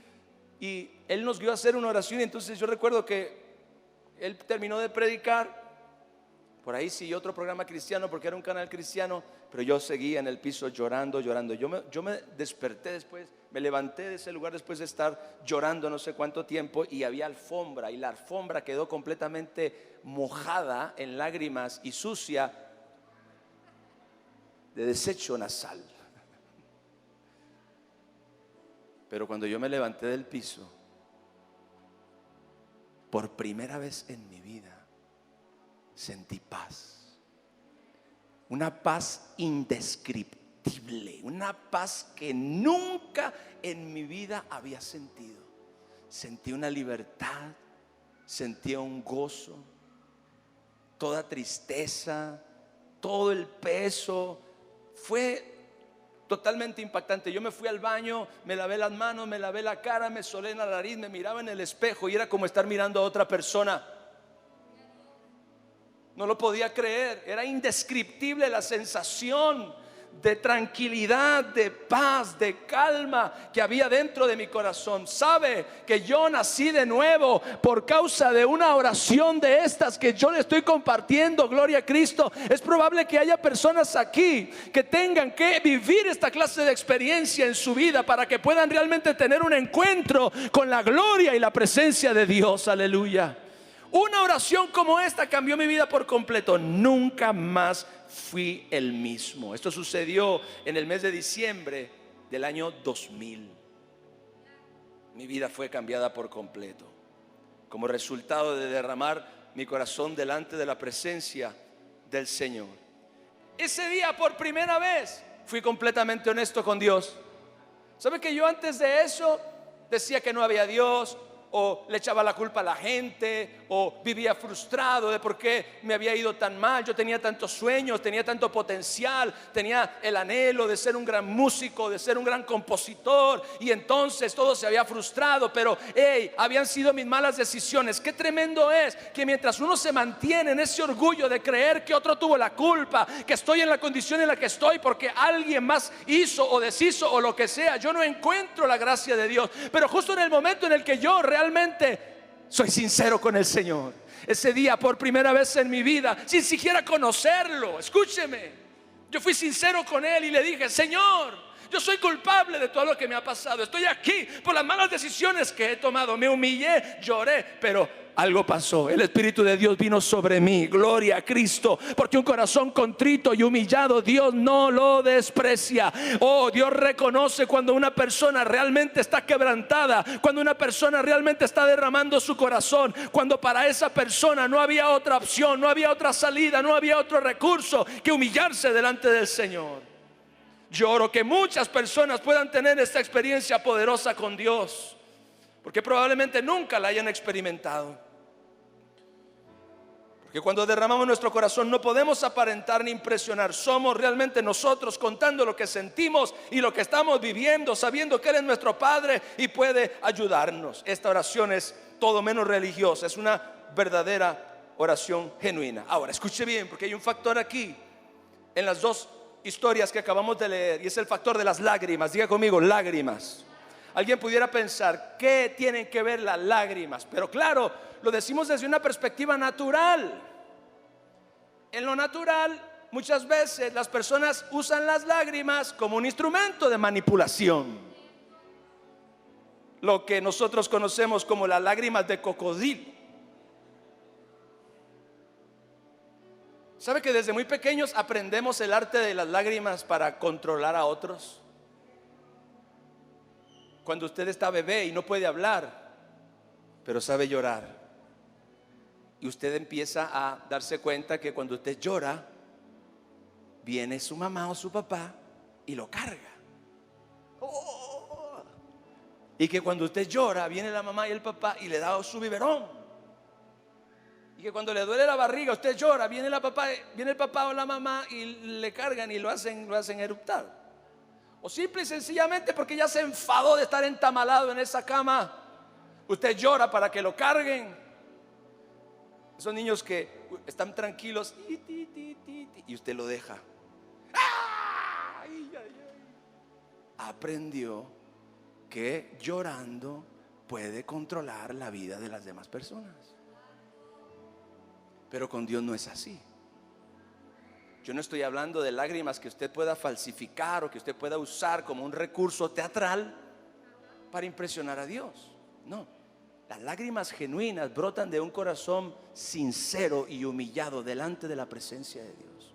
Y Él nos guió a hacer una oración. Y entonces yo recuerdo que Él terminó de predicar. Por ahí siguió otro programa cristiano porque era un canal cristiano. Pero yo seguía en el piso llorando. Yo me desperté después, me levanté de ese lugar después de estar llorando no sé cuánto tiempo, y había alfombra, y la alfombra quedó completamente mojada en lágrimas y sucia de desecho nasal. Pero cuando yo me levanté del piso, por primera vez en mi vida sentí paz. Una paz indescriptible, una paz que nunca en mi vida había sentido. Sentí una libertad, sentí un gozo, toda tristeza, todo el peso. Fue totalmente impactante. Yo me fui al baño, me lavé las manos, me lavé la cara, me solé en la nariz, me miraba en el espejo y era como estar mirando a otra persona. No lo podía creer, era indescriptible la sensación de tranquilidad, de paz, de calma que había dentro de mi corazón. Sabe que yo nací de nuevo por causa de una oración de estas que yo le estoy compartiendo. Gloria a Cristo. Es probable que haya personas aquí que tengan que vivir esta clase de experiencia en su vida para que puedan realmente tener un encuentro con la gloria y la presencia de Dios. Aleluya. Una oración como esta cambió mi vida por completo. Nunca más fui el mismo. Esto sucedió en el mes de diciembre del año 2000. Mi vida fue cambiada por completo como resultado de derramar mi corazón delante de la presencia del Señor. Ese día, por primera vez, fui completamente honesto con Dios. ¿Sabe que yo antes de eso decía que no había Dios? O le echaba la culpa a la gente, o vivía frustrado de por qué me había ido tan mal. Yo tenía tantos sueños, tenía tanto potencial, tenía el anhelo de ser un gran músico, de ser un gran compositor, y entonces todo se había frustrado. Pero habían sido mis malas decisiones. Qué tremendo es que mientras uno se mantiene en ese orgullo de creer que otro tuvo la culpa, que estoy en la condición en la que estoy porque alguien más hizo o deshizo o lo que sea, yo no encuentro la gracia de Dios. Pero justo en el momento en el que yo realmente soy sincero con el Señor. Ese día, por primera vez en mi vida, sin siquiera conocerlo, escúcheme, yo fui sincero con Él y le dije: Señor, yo soy culpable de todo lo que me ha pasado. Estoy aquí por las malas decisiones que he tomado. Me humillé, lloré, pero algo pasó. El Espíritu de Dios vino sobre mí. Gloria a Cristo. Porque un corazón contrito y humillado, Dios no lo desprecia. Oh, Dios reconoce cuando una persona realmente está quebrantada, cuando una persona realmente está derramando su corazón, cuando para esa persona no había otra opción, no había otra salida, no había otro recurso que humillarse delante del Señor. Yo oro que muchas personas puedan tener esta experiencia poderosa con Dios, porque probablemente nunca la hayan experimentado. Porque cuando derramamos nuestro corazón no podemos aparentar ni impresionar. Somos realmente nosotros contando lo que sentimos y lo que estamos viviendo, sabiendo que Él es nuestro Padre y puede ayudarnos. Esta oración es todo menos religiosa, es una verdadera oración genuina. Ahora, escuche bien, porque hay un factor aquí en las dos historias que acabamos de leer, y es el factor de las lágrimas. Diga conmigo, lágrimas. Alguien pudiera pensar, ¿qué tienen que ver las lágrimas? Pero claro, lo decimos desde una perspectiva natural. En lo natural, muchas veces las personas usan las lágrimas como un instrumento de manipulación, lo que nosotros conocemos como las lágrimas de cocodrilo. ¿Sabe que desde muy pequeños aprendemos el arte de las lágrimas para controlar a otros? Cuando usted está bebé y no puede hablar, pero sabe llorar, y usted empieza a darse cuenta que cuando usted llora, viene su mamá o su papá y lo carga. Oh. Y que cuando usted llora, viene la mamá y el papá y le da su biberón. Y que cuando le duele la barriga, usted llora, viene el papá o la mamá y le cargan y lo hacen eruptar. O simple y sencillamente porque ya se enfadó de estar entamalado en esa cama, usted llora para que lo carguen. Esos niños que están tranquilos y usted lo deja. Aprendió que llorando puede controlar la vida de las demás personas. Pero con Dios no es así. Yo no estoy hablando de lágrimas que usted pueda falsificar o que usted pueda usar como un recurso teatral para impresionar a Dios. No, las lágrimas genuinas brotan de un corazón sincero y humillado delante de la presencia de Dios.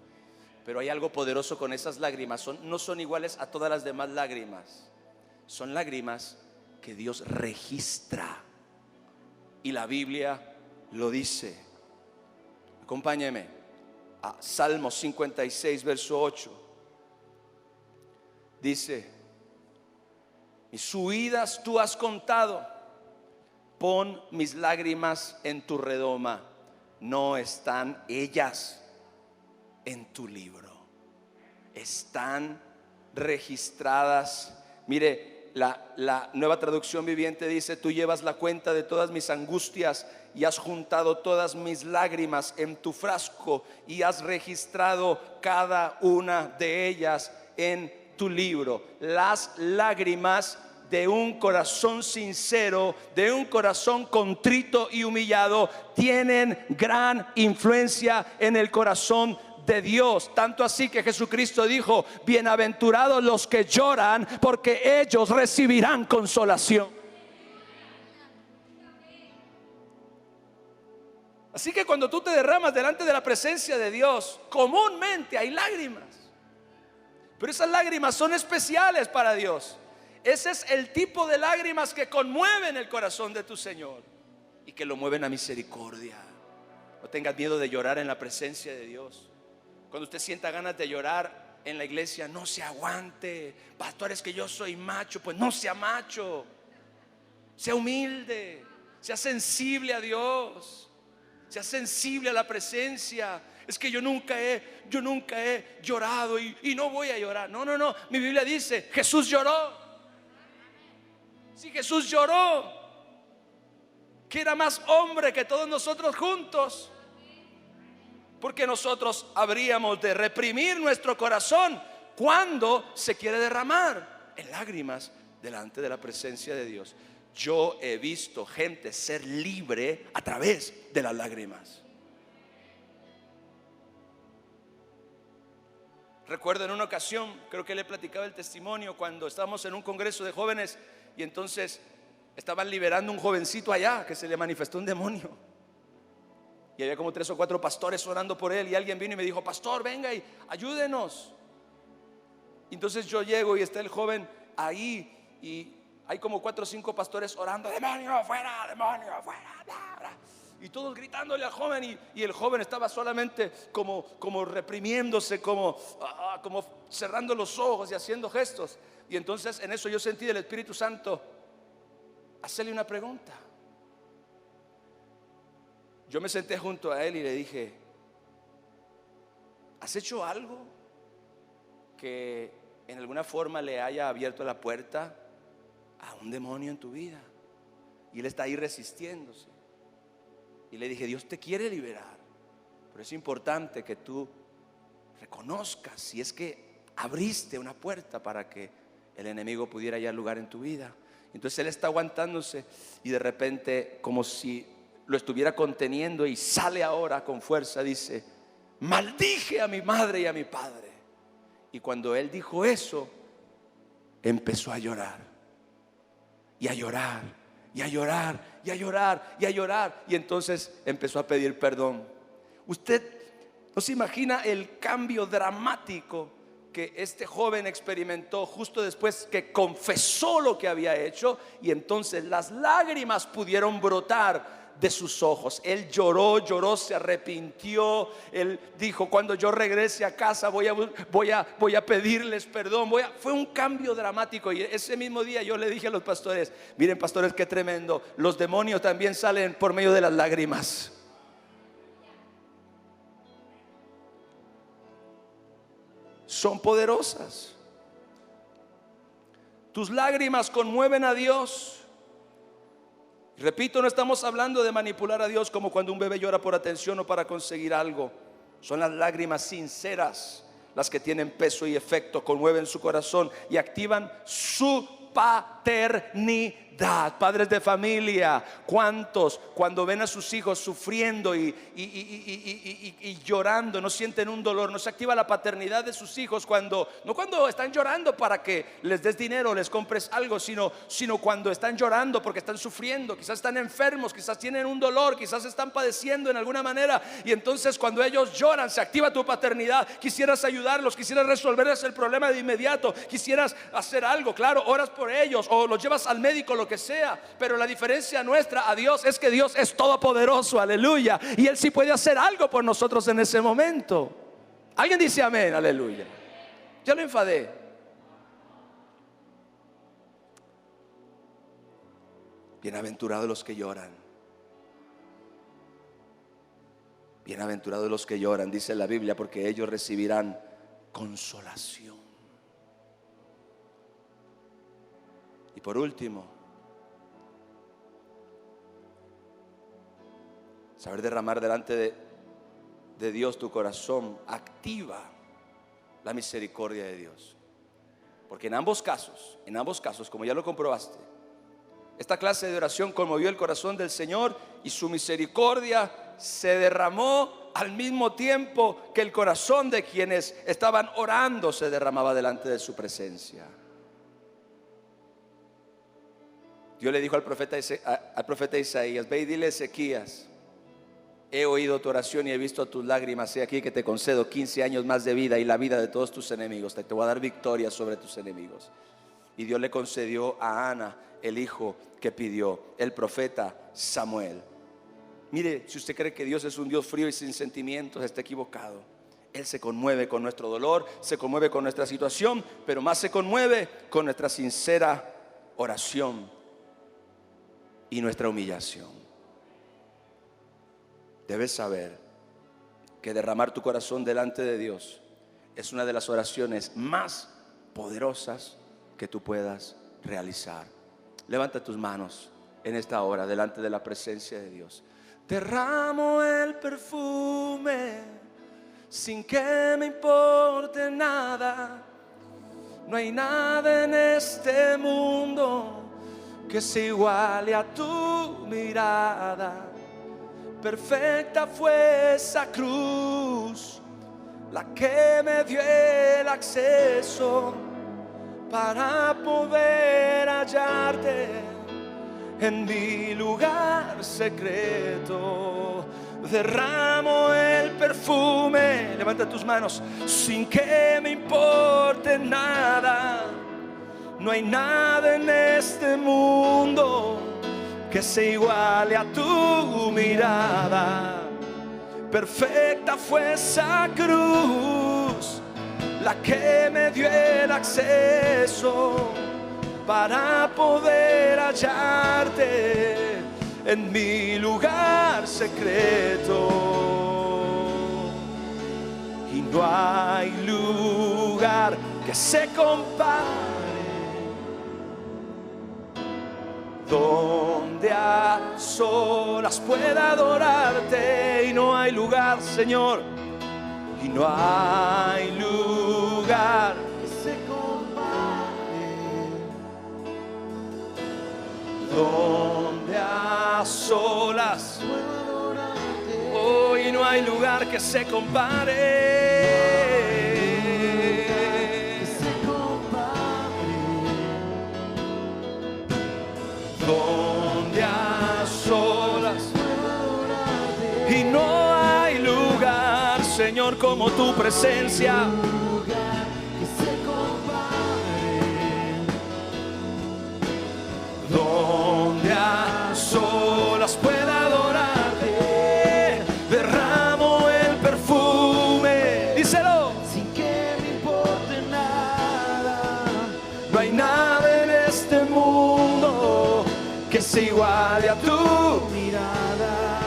Pero hay algo poderoso con esas lágrimas. No son iguales a todas las demás lágrimas. Son lágrimas que Dios registra, y la Biblia lo dice. Acompáñeme a Salmos 56, verso 8. Dice: mis huidas tú has contado, pon mis lágrimas en tu redoma, no están ellas en tu libro. Están registradas. Mire, la Nueva Traducción Viviente dice: tú llevas la cuenta de todas mis angustias y has juntado todas mis lágrimas en tu frasco y has registrado cada una de ellas en tu libro. Las lágrimas de un corazón sincero, de un corazón contrito y humillado, tienen gran influencia en el corazón de Dios. Tanto así que Jesucristo dijo: bienaventurados los que lloran, porque ellos recibirán consolación. Así que cuando tú te derramas delante de la presencia de Dios, comúnmente hay lágrimas, pero esas lágrimas son especiales para Dios. Ese es el tipo de lágrimas que conmueven el corazón de tu Señor y que lo mueven a misericordia. No tengas miedo de llorar en la presencia de Dios. Cuando usted sienta ganas de llorar en la iglesia, no se aguante. Pastor, es que yo soy macho. Pues no sea macho. Sea humilde, sea sensible a Dios, sea sensible a la presencia. Es que yo nunca he llorado y no voy a llorar. No, mi Biblia dice: Jesús lloró. Si Jesús lloró, que era más hombre que todos nosotros juntos, porque nosotros habríamos de reprimir nuestro corazón cuando se quiere derramar en lágrimas delante de la presencia de Dios. Yo he visto gente ser libre a través de las lágrimas. Recuerdo en una ocasión, creo que le platicaba el testimonio, cuando estábamos en un congreso de jóvenes y entonces estaban liberando un jovencito allá que se le manifestó un demonio. Y había como 3 o 4 pastores orando por él, y alguien vino y me dijo: pastor, venga y ayúdenos. Entonces yo llego y está el joven ahí y hay como 4 o 5 pastores orando: demonio afuera, demonio afuera, bla, bla. Y todos gritándole al joven, y el joven estaba solamente como reprimiéndose, como cerrando los ojos y haciendo gestos. Y entonces en eso yo sentí del Espíritu Santo hacerle una pregunta. Yo me senté junto a él y le dije: ¿has hecho algo que en alguna forma le haya abierto la puerta a un demonio en tu vida? Y él está ahí resistiéndose. Y le dije: Dios te quiere liberar, pero es importante que tú reconozcas si es que abriste una puerta para que el enemigo pudiera hallar lugar en tu vida. Entonces él está aguantándose y de repente, como si lo estuviera conteniendo, y sale ahora con fuerza, dice: maldije a mi madre y a mi padre. Y cuando él dijo eso, empezó a llorar y a llorar y a llorar y a llorar y a llorar. Y entonces empezó a pedir perdón. Usted no se imagina el cambio dramático que este joven experimentó justo después que confesó lo que había hecho, y entonces las lágrimas pudieron brotar de sus ojos. Él lloró, se arrepintió. Él dijo: cuando yo regrese a casa voy a pedirles perdón. Fue un cambio dramático. Y ese mismo día yo le dije a los pastores: miren, pastores, qué tremendo, los demonios también salen por medio de las lágrimas. Son poderosas. Tus lágrimas conmueven a Dios. Repito, no estamos hablando de manipular a Dios como cuando un bebé llora por atención o para conseguir algo. Son las lágrimas sinceras las que tienen peso y efecto, conmueven su corazón y activan su paternidad. Padres de familia, ¿cuántos cuando ven a sus hijos sufriendo y llorando no sienten un dolor? No se activa la paternidad de sus hijos no cuando están llorando para que les des dinero, les compres algo, sino cuando están llorando porque están sufriendo, quizás están enfermos, quizás tienen un dolor, quizás están padeciendo en alguna manera. Y entonces cuando ellos lloran se activa tu paternidad. Quisieras ayudarlos, quisieras resolverles el problema de inmediato, quisieras hacer algo, claro, oras por ellos o los llevas al médico, lo que sea. Pero la diferencia nuestra a Dios es que Dios es todopoderoso, aleluya, y Él sí puede hacer algo por nosotros en ese momento. Alguien dice amén, aleluya. Yo lo enfadé. Bienaventurados los que lloran. Bienaventurados los que lloran, dice la Biblia, porque ellos recibirán consolación. Y por último, saber derramar delante de Dios tu corazón activa la misericordia de Dios. Porque en ambos casos, como ya lo comprobaste, esta clase de oración conmovió el corazón del Señor y su misericordia se derramó al mismo tiempo que el corazón de quienes estaban orando se derramaba delante de su presencia. Dios le dijo al profeta Isaías: ve y dile a Ezequías: he oído tu oración y he visto tus lágrimas. He aquí que te concedo 15 años más de vida y la vida de todos tus enemigos. Te voy a dar victoria sobre tus enemigos. Y Dios le concedió a Ana el hijo que pidió, el profeta Samuel. Mire, si usted cree que Dios es un Dios frío y sin sentimientos, está equivocado. Él se conmueve con nuestro dolor, se conmueve con nuestra situación, pero más se conmueve con nuestra sincera oración y nuestra humillación. Debes saber que derramar tu corazón delante de Dios es una de las oraciones más poderosas que tú puedas realizar. Levanta tus manos en esta hora delante de la presencia de Dios. Derramo el perfume sin que me importe nada. No hay nada en este mundo que se iguale a tu mirada. Perfecta fue esa cruz, la que me dio el acceso para poder hallarte en mi lugar secreto. Derramo el perfume, levanta tus manos, sin que me importe nada. No hay nada en este mundo que se iguale a tu mirada. Perfecta fue esa cruz, la que me dio el acceso para poder hallarte en mi lugar secreto. Y no hay lugar que se compare donde a solas pueda adorarte. Y no hay lugar, Señor, y no hay lugar que se compare donde a solas pueda adorarte. Oh, y no hay lugar que se compare. Donde a solas, y no hay lugar, Señor, como tu presencia. Donde a solas pueda adorarte, derramo el perfume, díselo, sin que me importe nada. No hay nada en este mundo que se iguale a tu mirada.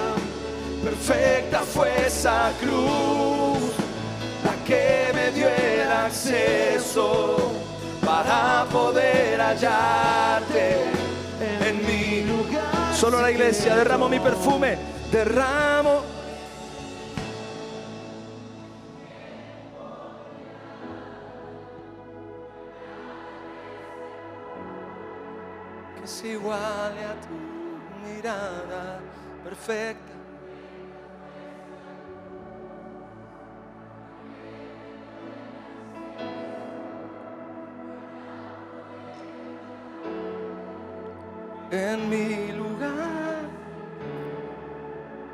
Perfecta fue esa cruz, la que me dio el acceso para poder hallarte en mi lugar. Solo la iglesia, derramo mi perfume, derramo. Que se iguale a tu mirada perfecta. En mi lugar.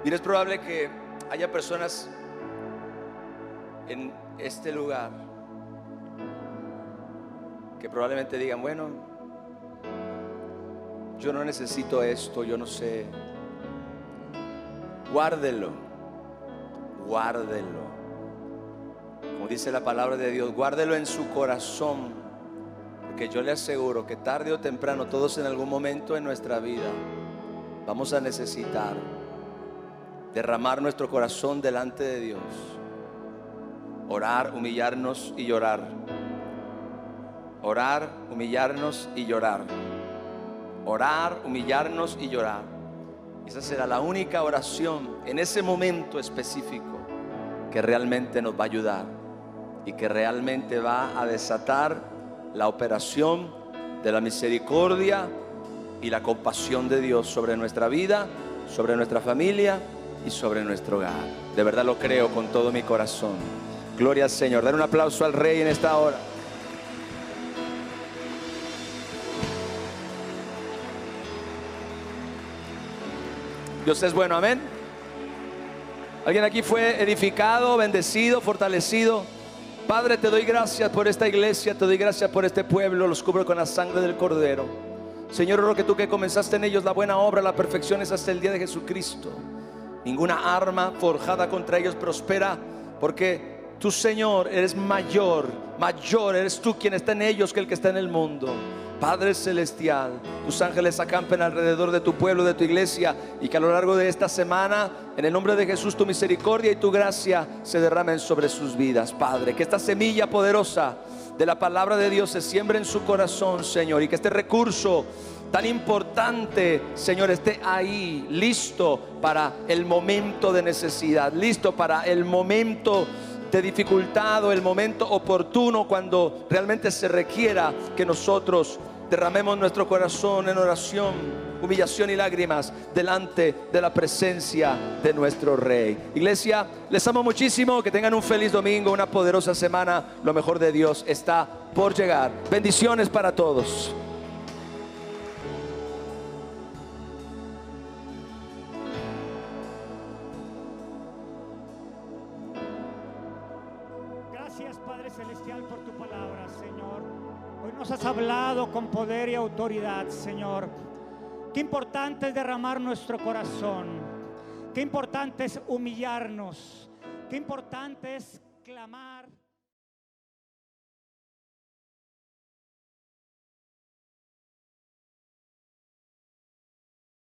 Mira, es probable que haya personas en este lugar que probablemente digan, bueno, yo no necesito esto, yo no sé. Guárdelo, guárdelo. Como dice la palabra de Dios, guárdelo en su corazón. Porque yo le aseguro que tarde o temprano, todos en algún momento en nuestra vida vamos a necesitar derramar nuestro corazón delante de Dios, orar, humillarnos y llorar, orar, humillarnos y llorar, orar, humillarnos y llorar. Esa será la única oración en ese momento específico que realmente nos va a ayudar y que realmente va a desatar la operación de la misericordia y la compasión de Dios sobre nuestra vida, sobre nuestra familia y sobre nuestro hogar. De verdad lo creo con todo mi corazón. Gloria al Señor. Dar un aplauso al Rey en esta hora. Dios es bueno, amén. ¿Alguien aquí fue edificado, bendecido, fortalecido? Padre, te doy gracias por esta iglesia, te doy gracias por este pueblo, los cubro con la sangre del Cordero. Señor, oro que tú que comenzaste en ellos la buena obra, la perfecciones hasta el día de Jesucristo. Ninguna arma forjada contra ellos prospera, porque tú, Señor, eres mayor, mayor eres tú quien está en ellos que el que está en el mundo. Padre celestial, tus ángeles acampen alrededor de tu pueblo, de tu iglesia, y que a lo largo de esta semana, en el nombre de Jesús, tu misericordia y tu gracia se derramen sobre sus vidas. Padre, que esta semilla poderosa de la palabra de Dios se siembre en su corazón, Señor, y que este recurso tan importante, Señor, esté ahí, listo para el momento de necesidad, listo para el momento de dificultad o el momento oportuno, cuando realmente se requiera que nosotros derramemos nuestro corazón en oración, humillación y lágrimas delante de la presencia de nuestro Rey. Iglesia, les amo muchísimo, que tengan un feliz domingo, una poderosa semana. Lo mejor de Dios está por llegar. Bendiciones para todos. Gracias, Padre Celestial, por tu palabra, Señor. Hoy nos has hablado con poder y autoridad, Señor. Qué importante es derramar nuestro corazón. Qué importante es humillarnos. Qué importante es clamar.